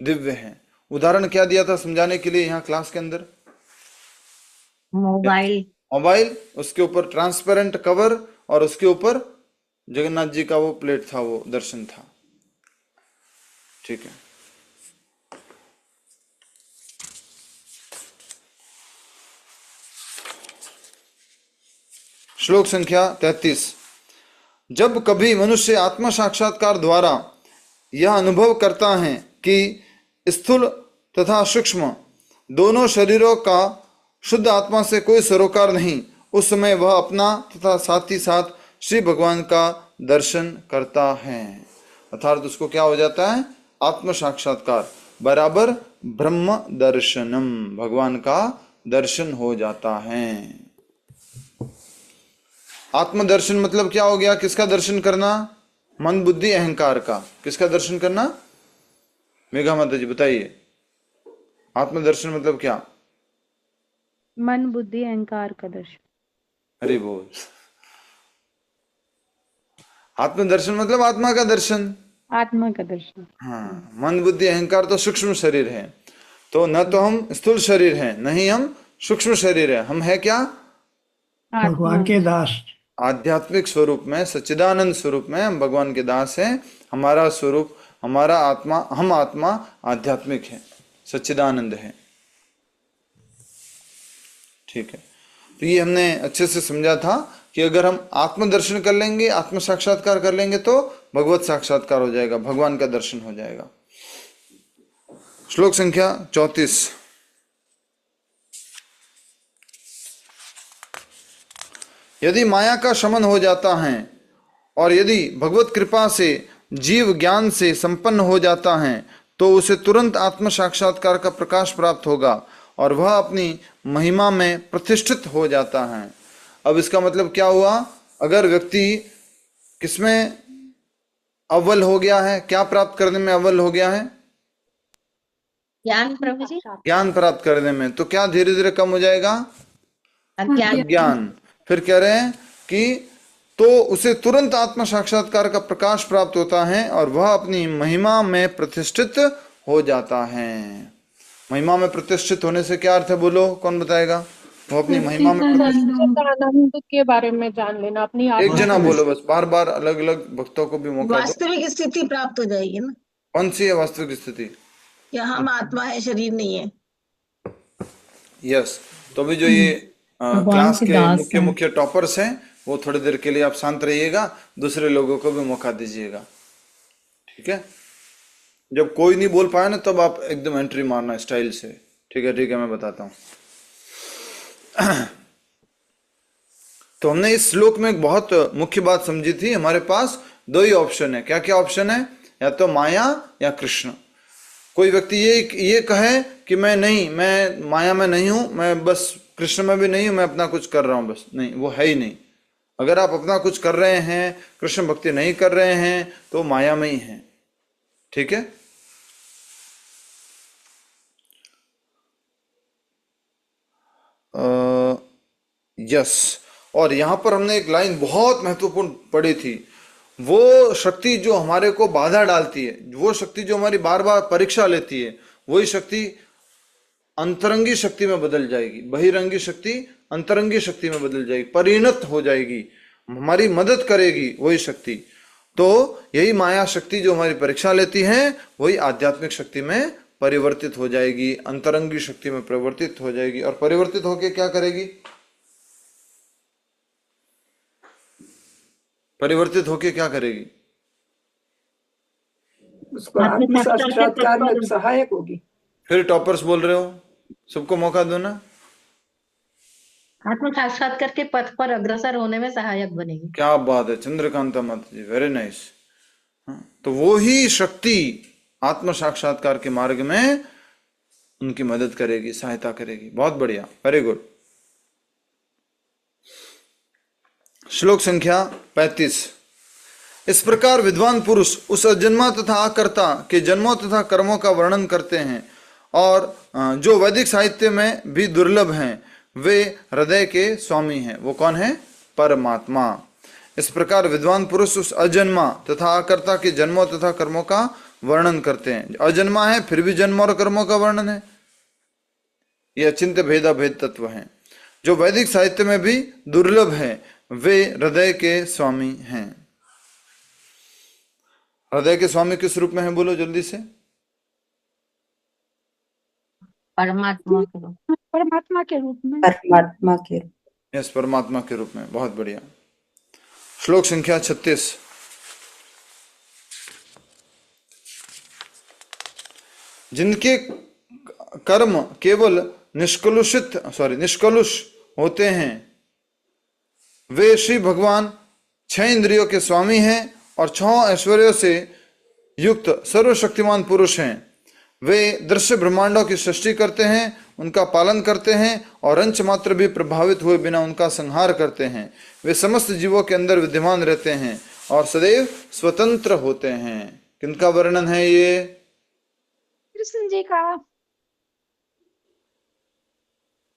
दिव्य है। उदाहरण क्या दिया था समझाने के लिए यहाँ क्लास के अंदर? मोबाइल, उसके ऊपर ट्रांसपेरेंट कवर और उसके ऊपर जगन्नाथ जी का वो प्लेट था, वो दर्शन था। ठीक है। श्लोक संख्या 33। जब कभी मनुष्य आत्म साक्षात्कार द्वारा यह अनुभव करता है कि स्थूल तथा सूक्ष्म दोनों शरीरों का शुद्ध आत्मा से कोई सरोकार नहीं, उस समय वह अपना तथा साथ ही साथ श्री भगवान का दर्शन करता है। अर्थात उसको क्या हो जाता है? आत्म साक्षात्कार बराबर ब्रह्म दर्शनम, भगवान का दर्शन हो जाता है। आत्मदर्शन मतलब क्या हो गया? किसका दर्शन करना? मन, बुद्धि, अहंकार का। किसका दर्शन करना? मेघा माता जी बताइए, आत्मदर्शन मतलब क्या? मन, बुद्धि, अहंकार का दर्शन। हरि बोल। आत्मदर्शन मतलब आत्मा का दर्शन, आत्मा का दर्शन। हाँ। मन, बुद्धि, अहंकार तो सूक्ष्म शरीर है। तो न तो हम स्थूल शरीर हैं, न ही हम सूक्ष्म शरीर है। हम है क्या? भगवान के दास। आध्यात्मिक स्वरूप में, सच्चिदानंद स्वरूप में हम भगवान के दास हैं। हमारा स्वरूप, हमारा आत्मा, हम आत्मा आध्यात्मिक है, सच्चिदानंद है। ठीक है। तो ये हमने अच्छे से समझा था कि अगर हम आत्मदर्शन कर लेंगे, आत्म साक्षात्कार कर लेंगे, तो भगवत साक्षात्कार हो जाएगा, भगवान का दर्शन हो जाएगा। श्लोक संख्या 34। यदि माया का शमन हो जाता है और यदि भगवत कृपा से जीव ज्ञान से संपन्न हो जाता है, तो उसे तुरंत आत्म साक्षात्कार का प्रकाश प्राप्त होगा और वह अपनी महिमा में प्रतिष्ठित हो जाता है। अब इसका मतलब क्या हुआ? अगर व्यक्ति किसमें अव्वल हो गया है, क्या प्राप्त करने में अव्वल हो गया है? ज्ञान प्रभु जी। ज्ञान प्राप्त करने में, तो क्या धीरे धीरे कम हो जाएगा? ज्ञान। फिर कह रहे हैं कि तो उसे तुरंत आत्म साक्षात्कार का प्रकाश प्राप्त होता है और वह अपनी महिमा में प्रतिष्ठित हो जाता है। महिमा में प्रतिष्ठित होने से क्या अर्थ है, बोलो, कौन बताएगा? वो अपनी महिमा में प्रतिष्ठित। आनंद के बारे में जान लेना, अपनी एक आत्मा जना बोलो बस, बार बार अलग अलग भक्तों को भी मौका दो। वास्तविक स्थिति प्राप्त हो जाएगी ना, कौन सी है वास्तविक स्थिति? या हम आत्मा है, शरीर नहीं है। यस। तो अभी जो ये भगवान क्लास के के दास मुख्य हैं। मुख्य टॉपर्स हैं, वो थोड़ी देर के लिए आप शांत रहिएगा, दूसरे लोगों को भी मौका दीजिएगा, ठीक है? जब कोई नहीं बोल पाया ना, तब आप एकदम एंट्री मारना स्टाइल से, ठीक है? ठीक है, मैं बताता हूँ। तो हमने इस श्लोक में एक बहुत मुख्य बात समझी थी। हमारे पास दो ही ऑप्शन है। क्या क्या ऑप्शन है? या तो माया या कृष्ण। कोई व्यक्ति ये कहे कि मैं माया में नहीं हूं, मैं बस कृष्ण में भी नहीं हूं, मैं अपना कुछ कर रहा हूं, बस नहीं, वो है ही नहीं। अगर आप अपना कुछ कर रहे हैं, कृष्ण भक्ति नहीं कर रहे हैं, तो माया में ही हैं, ठीक है? यस। और यहां पर हमने एक लाइन बहुत महत्वपूर्ण पढ़ी थी। वो शक्ति जो हमारे को बाधा डालती है, वो शक्ति जो हमारी बार बार परीक्षा लेती है, वही शक्ति अंतरंगी शक्ति में बदल जाएगी। बहिरंगी शक्ति अंतरंगी शक्ति में बदल जाएगी, परिणत हो जाएगी, हमारी मदद करेगी वही शक्ति। तो यही माया शक्ति जो हमारी परीक्षा लेती है, वही आध्यात्मिक शक्ति में परिवर्तित हो जाएगी, अंतरंगी शक्ति में परिवर्तित हो जाएगी। और परिवर्तित होकर क्या करेगी? परिवर्तित होके क्या करेगी? उसको आत्म साक्षात्कार में सहायक होगी। फिर टॉपर्स बोल रहे हो, सबको मौका दो ना। आत्म साक्षात्कार के पथ पर अग्रसर होने में सहायक बनेगी। क्या बात है चंद्रकांता माता जी, वेरी नाइस। तो वो ही शक्ति आत्म साक्षात्कार के मार्ग में उनकी मदद करेगी, सहायता करेगी। बहुत बढ़िया, वेरी गुड। श्लोक संख्या 35। इस प्रकार विद्वान पुरुष उस अजन्मा तथा आकर्ता के जन्मों तथा कर्मों का वर्णन करते हैं, और जो वैदिक साहित्य में भी दुर्लभ हैं, वे हृदय के स्वामी हैं। वो कौन है? परमात्मा। इस प्रकार विद्वान पुरुष उस अजन्मा तथा आकर्ता के जन्मों तथा कर्मों का वर्णन करते हैं। अजन्मा है, फिर भी जन्म और कर्मों का वर्णन है। ये अचिंत्य भेदा भेद तत्व है, जो वैदिक साहित्य में भी दुर्लभ है। वे हृदय के स्वामी हैं। हृदय के स्वामी किस रूप में है, बोलो जल्दी से। परमात्मा के रूप में। परमात्मा के रूप में। परमात्मा के यस, परमात्मा के रूप में। बहुत बढ़िया। श्लोक संख्या 36। जिनके कर्म केवल निष्कलुष होते हैं, वे श्री भगवान 6 इंद्रियों के स्वामी हैं और 6 ऐश्वर्यों से युक्त सर्वशक्तिमान पुरुष हैं। वे दृश्य ब्रह्मांडों की सृष्टि करते हैं, उनका पालन करते हैं, और अंश मात्र भी प्रभावित हुए बिना उनका संहार करते हैं। वे समस्त जीवों के अंदर विद्यमान रहते हैं और सदैव स्वतंत्र होते हैं। किनका वर्णन है ये? कृष्ण जी का।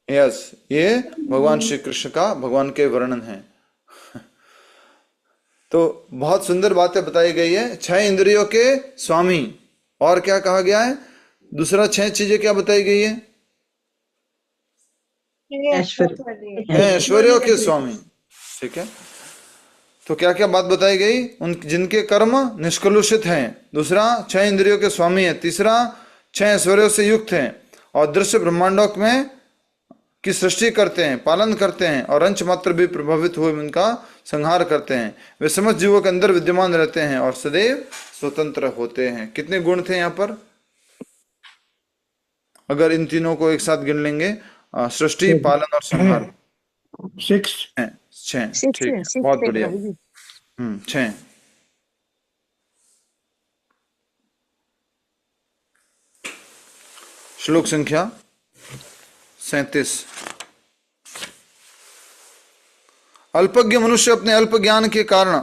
यस, ये भगवान श्री कृष्ण का, भगवान के वर्णन है। तो बहुत सुंदर बातें बताई गई है। 6 इंद्रियों के स्वामी, और क्या कहा गया है? दूसरा 6 चीजें क्या बताई गई है? ऐश्वर्यों के स्वामी, ठीक है। तो क्या क्या बात बताई गई? उन जिनके कर्म निष्कलुषित हैं। दूसरा 6 इंद्रियों के स्वामी है। तीसरा 6 ऐश्वर्यों से युक्त हैं और दृश्य ब्रह्मांडों में की सृष्टि करते हैं, पालन करते हैं, और अंश मात्र भी प्रभावित हुए उनका संहार करते हैं। वे समस्त जीवों के अंदर विद्यमान रहते हैं और सदैव स्वतंत्र होते हैं। कितने गुण थे यहाँ पर? अगर इन तीनों को एक साथ गिन लेंगे, सृष्टि, पालन और संहार। 6। ठीक है, बहुत बढ़िया। 6। श्लोक संख्या 37। अल्पज्ञ मनुष्य अपने अल्प ज्ञान के कारण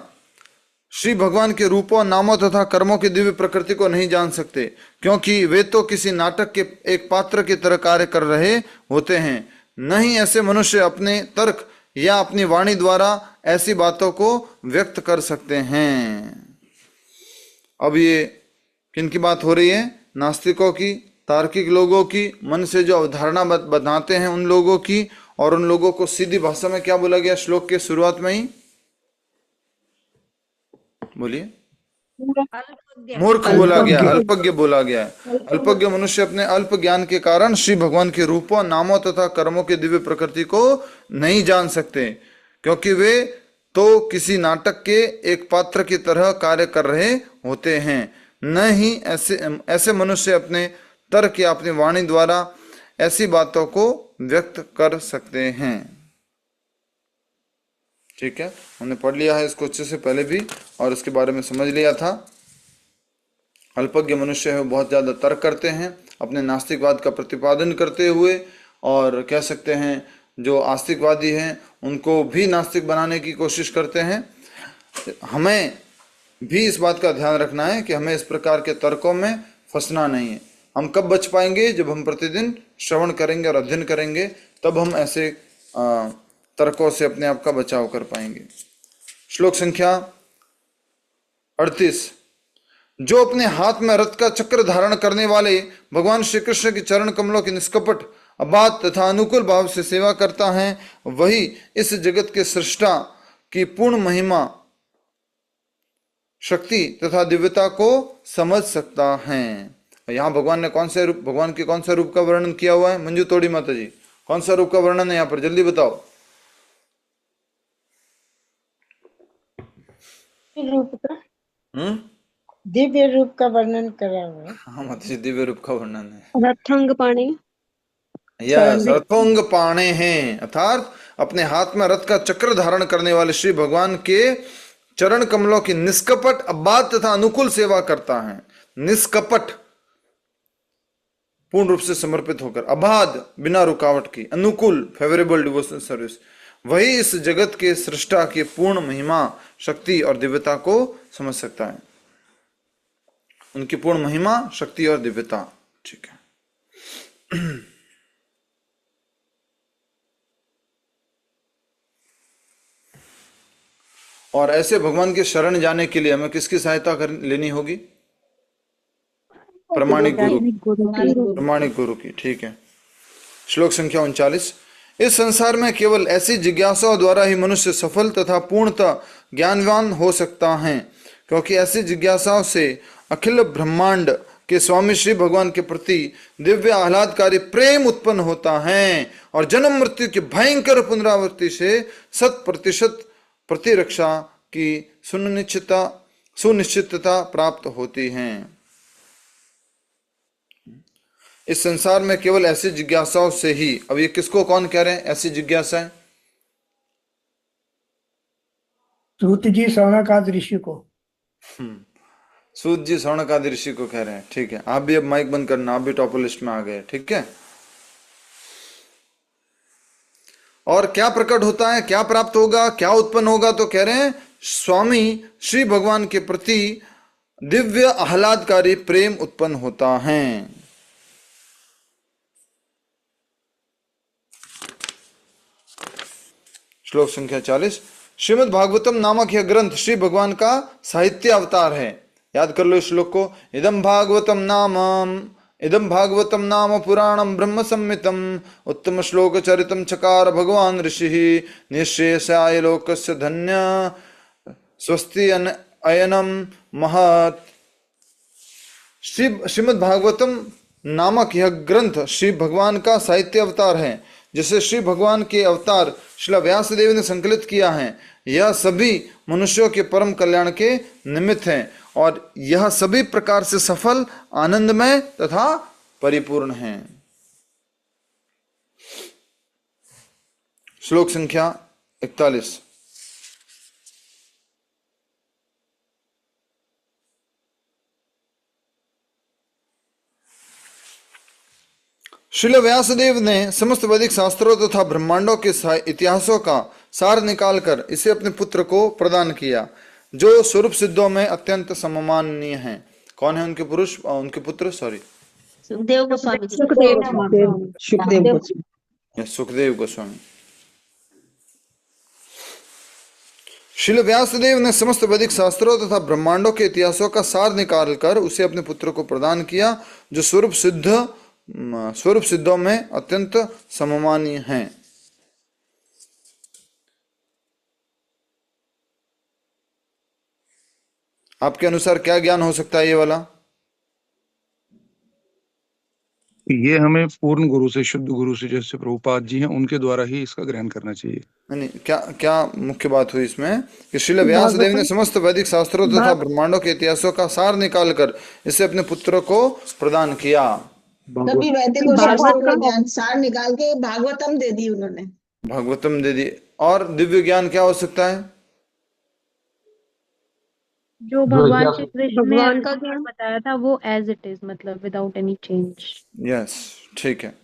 श्री भगवान के रूपों, नामों तथा कर्मों की दिव्य प्रकृति को नहीं जान सकते, क्योंकि वे तो किसी नाटक के एक पात्र की तरह कार्य कर रहे होते हैं। नहीं ऐसे मनुष्य अपने तर्क या अपनी वाणी द्वारा ऐसी बातों को व्यक्त कर सकते हैं। अब ये किन की बात हो रही है? नास्तिकों की तार्किक लोगों की, मन से जो अवधारणा बनाते हैं उन लोगों की, और उन लोगों को सीधी भाषा में क्या बोला गया श्लोक के शुरुआत में ही? बोलिए। मूर्ख बोला गया, अल्पज्ञ बोला गया है। अल्पज्ञ मनुष्य अपने अल्प ज्ञान के कारण श्री भगवान के रूपों, नामों तथा कर्मों के दिव्य प्रकृति को नहीं जान सकते, क्योंकि वे तो किसी नाटक के एक पात्र की तरह कार्य कर रहे होते हैं। न ही ऐसे मनुष्य अपने तर्क या अपनी वाणी द्वारा ऐसी बातों को व्यक्त कर सकते हैं। ठीक है, हमने पढ़ लिया है इसको अच्छे से पहले भी, और इसके बारे में समझ लिया था। अल्पज्ञ मनुष्य है, बहुत ज्यादा तर्क करते हैं अपने नास्तिकवाद का प्रतिपादन करते हुए, और कह सकते हैं जो आस्तिकवादी हैं उनको भी नास्तिक बनाने की कोशिश करते हैं। हमें भी इस बात का ध्यान रखना है कि हमें इस प्रकार के तर्कों में फंसना नहीं है। हम कब बच पाएंगे? जब हम प्रतिदिन श्रवण करेंगे और अध्ययन करेंगे, तब हम ऐसे तर्कों से अपने आप का बचाव कर पाएंगे। श्लोक संख्या 38। जो अपने हाथ में रथ का चक्र धारण करने वाले भगवान श्री कृष्ण के चरण कमलों की निष्कपट, अबाध तथा अनुकूल भाव से सेवा करता है, वही इस जगत के सृष्टा की पूर्ण महिमा, शक्ति तथा दिव्यता को समझ सकता है। यहाँ भगवान ने भगवान के कौन सा रूप का वर्णन किया हुआ है? मंजू तोड़ी माता जी, कौन सा रूप का वर्णन है यहाँ पर? जल्दी बताओ। रूप का दिव्य रूप का वर्णन करा हुआ है। हाँ माता जी, दिव्य रूप का वर्णन है। रथंग पाणी, यस, रथोंग पाणे हैं, अर्थात अपने हाथ में रथ का चक्र धारण करने वाले श्री भगवान के चरण कमलों की निष्कपट, अबाध तथा अनुकूल सेवा करता है। निष्कपट, पूर्ण रूप से समर्पित होकर, अबाध बिना रुकावट की, अनुकूल फेवरेबल डिवोशनल सर्विस, वही इस जगत के सृष्टा की पूर्ण महिमा, शक्ति और दिव्यता को समझ सकता है। उनकी पूर्ण महिमा, शक्ति और दिव्यता। ठीक है। और ऐसे भगवान के शरण जाने के लिए हमें किसकी सहायता लेनी होगी? प्रामाणिक गुरु की। ठीक है। श्लोक संख्या 39। इस संसार में केवल ऐसी जिज्ञासाओं द्वारा ही मनुष्य सफल तथा पूर्णतः ज्ञानवान हो सकता है, क्योंकि ऐसी जिज्ञासाओं से अखिल ब्रह्मांड के स्वामी श्री भगवान के प्रति दिव्य आह्लादकारी प्रेम उत्पन्न होता है, और जन्म मृत्यु की भयंकर पुनरावृत्ति से 100% प्रतिरक्षा की सुनिश्चितता प्राप्त होती है। इस संसार में केवल ऐसी जिज्ञासाओं से ही, अब ये किसको कौन कह रहे हैं ऐसी जिज्ञासाएं? सूत जी सौनकादि ऋषि को। सूत जी सौनकादि ऋषि को कह रहे हैं। ठीक है, आप भी अब माइक बंद करना, आप भी टॉपर लिस्ट में आ गए। ठीक है। और क्या प्रकट होता है, क्या प्राप्त होगा, क्या उत्पन्न होगा? तो कह रहे हैं स्वामी श्री भगवान के प्रति दिव्य आह्लादकारी प्रेम उत्पन्न होता है। श्लोक संख्या 40। श्रीमद् भागवतम नामक यह ग्रंथ श्री भगवान का साहित्य अवतार है। याद कर लो इस श्लोक को। इदम भागवतम नाम पुराणम ब्रह्म संहितम उत्तम श्लोक चरितम चकार भगवान ऋषि निःशेषाय लोकस्य धन्य स्वस्ति अयनम महत्। श्रीमद् भागवतम नामक यह ग्रंथ श्री भगवान का साहित्य अवतार है, जिसे श्री भगवान के अवतार श्री व्यासदेव ने संकलित किया है। यह सभी मनुष्यों के परम कल्याण के निमित्त है, और यह सभी प्रकार से सफल, आनंदमय तथा परिपूर्ण है। श्लोक संख्या 41। श्रील व्यासदेव ने समस्त वैदिक शास्त्रों तथा ब्रह्मांडों के इतिहासों का सार निकालकर इसे अपने पुत्र को प्रदान किया, जो स्वरूप सिद्धों में अत्यंत सम्माननीय हैं। कौन है उनके पुत्र? सुखदेव गोस्वामी जी। सुखदेव गोस्वामी। श्रील व्यासदेव ने समस्त वैदिक शास्त्रों तथा ब्रह्मांडों के इतिहासों का सार निकालकर उसे अपने पुत्र को प्रदान किया, जो स्वरूप सिद्धों में अत्यंत सममानीय हैं। आपके अनुसार क्या ज्ञान हो सकता है ये वाला? ये हमें पूर्ण गुरु से, शुद्ध गुरु से, जैसे प्रभुपाद जी हैं उनके द्वारा ही इसका ग्रहण करना चाहिए। नहीं, क्या मुख्य बात हुई इसमें कि श्रील व्यासदेव ने समस्त वैदिक शास्त्रों तथा ब्रह्मांडों के इतिहासों का सार निकालकर इसे अपने पुत्र को प्रदान किया। सभी वैदिक और शास्त्रों का ज्ञान सार निकाल के भागवतम दे दी उन्होंने। भागवतम दे दी। और दिव्य ज्ञान क्या हो सकता है? जो भगवान श्री कृष्ण ने अर्जुन को बताया था वो एज इट इज, मतलब विदाउट एनी चेंज। यस, ठीक है।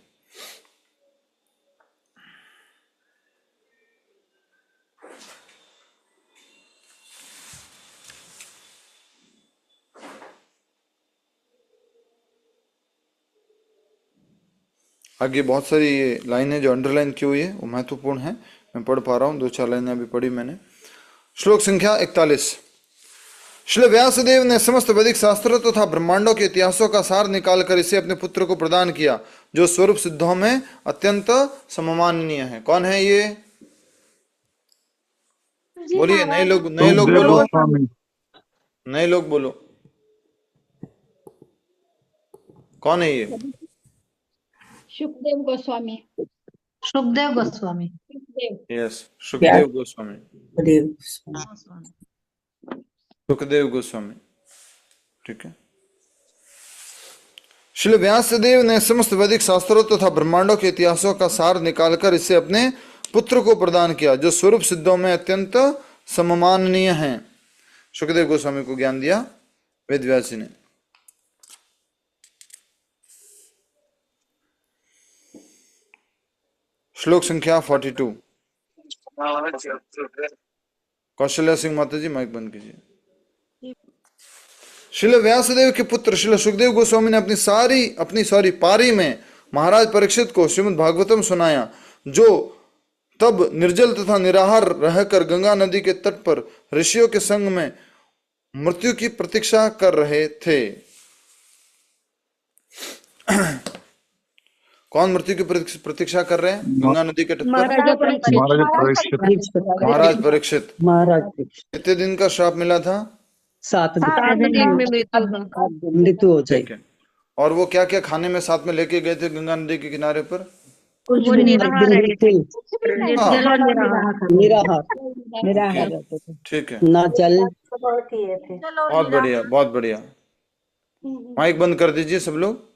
आगे बहुत सारी ये लाइनें जो अंडरलाइन की हुई है वो महत्वपूर्ण है, मैं पढ़ पा रहा हूँ, 2-4 लाइनें अभी पढ़ी मैंने। श्लोक संख्या 41। श्री व्यासदेव ने समस्त वैदिक शास्त्रों तथा ब्रह्मांडों के इतिहासों का सार निकालकर इसे अपने पुत्र को प्रदान किया, जो स्वरूप सिद्धों में अत्यंत सममाननीय है। कौन है ये? बोलिए, नए लोग बोलो, नए लोग बोलो, कौन है ये? सुखदेव गोस्वामी। सुखदेव गोस्वामी। यस, सुखदेव गोस्वामी। सुखदेव गोस्वामी, ठीक है। श्री व्यासदेव ने समस्त वैदिक शास्त्रों तथा ब्रह्मांडों के इतिहासों का सार निकालकर इसे अपने पुत्र को प्रदान किया, जो स्वरूप सिद्धों में अत्यंत सममाननीय हैं। सुखदेव गोस्वामी को ज्ञान दिया वेद व्यास जी ने। श्लोक संख्या 42। कौशल्या सिंह माता जी माइक बंद कीजिए। श्रील व्यासदेव के पुत्र श्रील सुखदेव गोस्वामी ने अपनी पारी में महाराज परीक्षित को श्रीमद् भागवतम सुनाया, जो तब निर्जल तथा निराहार रहकर गंगा नदी के तट पर ऋषियों के संग में मृत्यु की प्रतीक्षा कर रहे थे। कौन मृत्यु की प्रतीक्षा कर रहे हैं गंगा नदी के तट पर? महाराज परीक्षित। कितने दिन का श्राप मिला था? 7 दिन में मृत्यु हो जाएगी। और वो क्या क्या खाने में साथ में लेके गए थे गंगा नदी के किनारे पर? निराहार, ठीक है, ना जल। बहुत बढ़िया, बहुत बढ़िया। माइक बंद कर दीजिए सब लोग।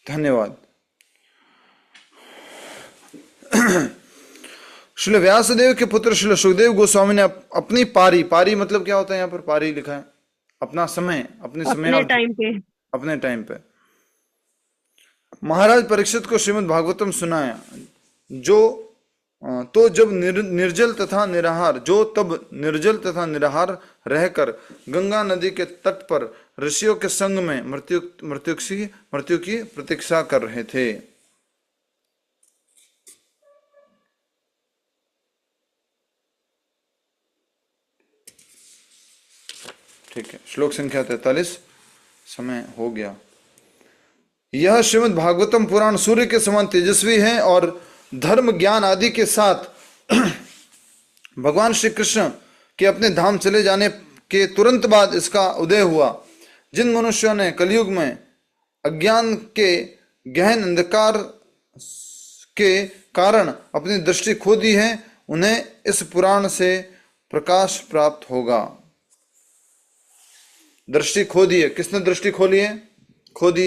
धन्यवाद। श्री व्यासदेव के पुत्र श्री सुखदेव गोस्वामी ने अपनी पारी मतलब क्या होता है यहाँ पर? पारी लिखा है अपना समय, अपने टाइम पे महाराज परीक्षित को श्रीमद् भागवतम सुनाया, जो जब निर्जल तथा निराहार रहकर गंगा नदी के तट पर ऋषियों के संग में मृत्यु की प्रतीक्षा कर रहे थे। ठीक है, श्लोक संख्या 43। समय हो गया। यह श्रीमद् भागवतम पुराण सूर्य के समान तेजस्वी है और धर्म ज्ञान आदि के साथ भगवान श्री कृष्ण के अपने धाम चले जाने के तुरंत बाद इसका उदय हुआ। जिन मनुष्यों ने कलयुग में अज्ञान के गहन अंधकार के कारण अपनी दृष्टि खो दी है, उन्हें इस पुराण से प्रकाश प्राप्त होगा। दृष्टि खो दी है, किसने दृष्टि खो दी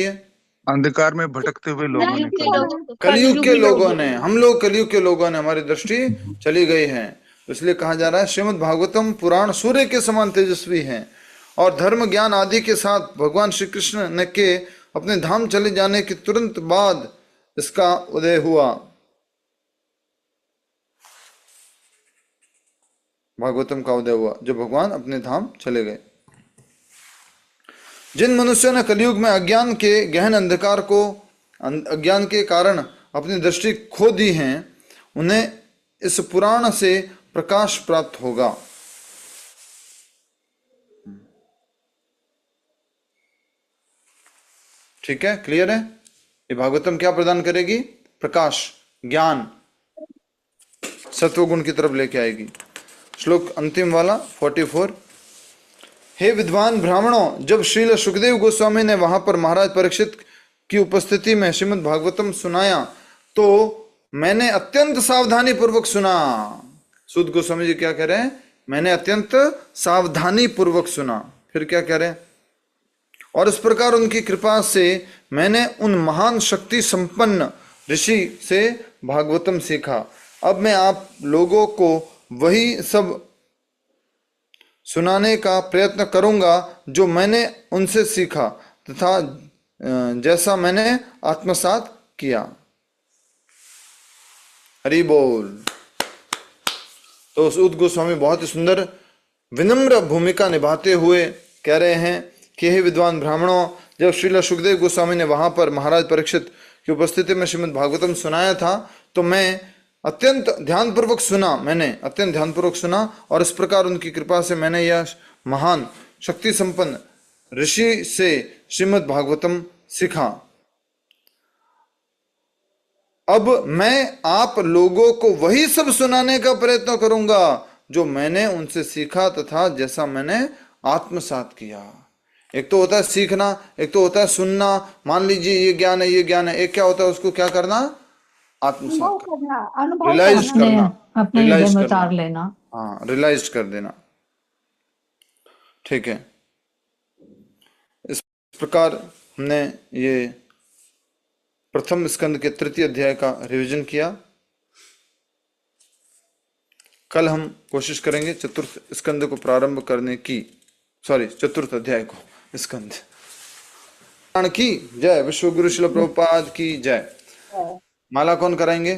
है? अंधकार में भटकते हुए लोगों ने, कलयुग के लोगों ने, हम लोग कलयुग के लोगों ने, हमारी दृष्टि चली गई है। इसलिए कहा जा रहा है श्रीमद् भागवतम पुराण सूर्य के समान तेजस्वी है और धर्म ज्ञान आदि के साथ भगवान श्री कृष्ण ने के अपने धाम चले जाने के तुरंत बाद इसका उदय हुआ। भागवतम का उदय हुआ जब भगवान अपने धाम चले गए। जिन मनुष्यों ने कलयुग में अज्ञान के गहन अंधकार को अज्ञान के कारण अपनी दृष्टि खो दी हैं, उन्हें इस पुराण से प्रकाश प्राप्त होगा। ठीक है, क्लियर है? ये भागवतम क्या प्रदान करेगी? प्रकाश, ज्ञान, सत्वगुण की तरफ लेके आएगी। श्लोक अंतिम वाला 44। हे विद्वान ब्राह्मणों, जब श्रील सुखदेव गोस्वामी ने वहां पर महाराज परीक्षित की उपस्थिति में श्रीमद् भागवतम सुनाया तो मैंने अत्यंत सावधानी पूर्वक सुना। सूत गोस्वामी जी क्या कह रहे हैं? मैंने अत्यंत सावधानी पूर्वक सुना। फिर क्या कह रहे हैं? और इस प्रकार उनकी कृपा से मैंने उन महान शक्ति संपन्न ऋषि से भागवतम सीखा। अब मैं आप लोगों को वही सब सुनाने का प्रयत्न करूंगा जो मैंने उनसे सीखा तथा जैसा मैंने आत्मसात किया। हरि बोल। तो सूत गोस्वामी बहुत ही सुंदर विनम्र भूमिका निभाते हुए कह रहे हैं कि हे विद्वान ब्राह्मणों, जब श्रील सुखदेव गोस्वामी ने वहां पर महाराज परीक्षित की उपस्थिति में श्रीमद् भागवतम सुनाया था तो मैं अत्यंत ध्यानपूर्वक सुना और इस प्रकार उनकी कृपा से मैंने यह महान शक्ति संपन्न ऋषि से श्रीमद् भागवतम सीखा। अब मैं आप लोगों को वही सब सुनाने का प्रयत्न करूंगा जो मैंने उनसे सीखा तथा जैसा मैंने आत्मसात किया। एक तो होता है सीखना, एक तो होता है सुनना। मान लीजिए ये ज्ञान है, ये ज्ञान है। एक क्या होता है, उसको क्या करना? आत्मसात करना, रियलाइज करना, अपने हृदय में उतार लेना। हाँ, रियलाइज कर देना। ठीक है, इस प्रकार हमने ये प्रथम स्कंद के तृतीय अध्याय का रिवीजन किया। कल हम कोशिश करेंगे चतुर्थ स्कंद को प्रारंभ करने की, चतुर्थ अध्याय को, स्कंद की जय। विश्व गुरु श्रील प्रभुपाद की जय। माला कौन कराएंगे?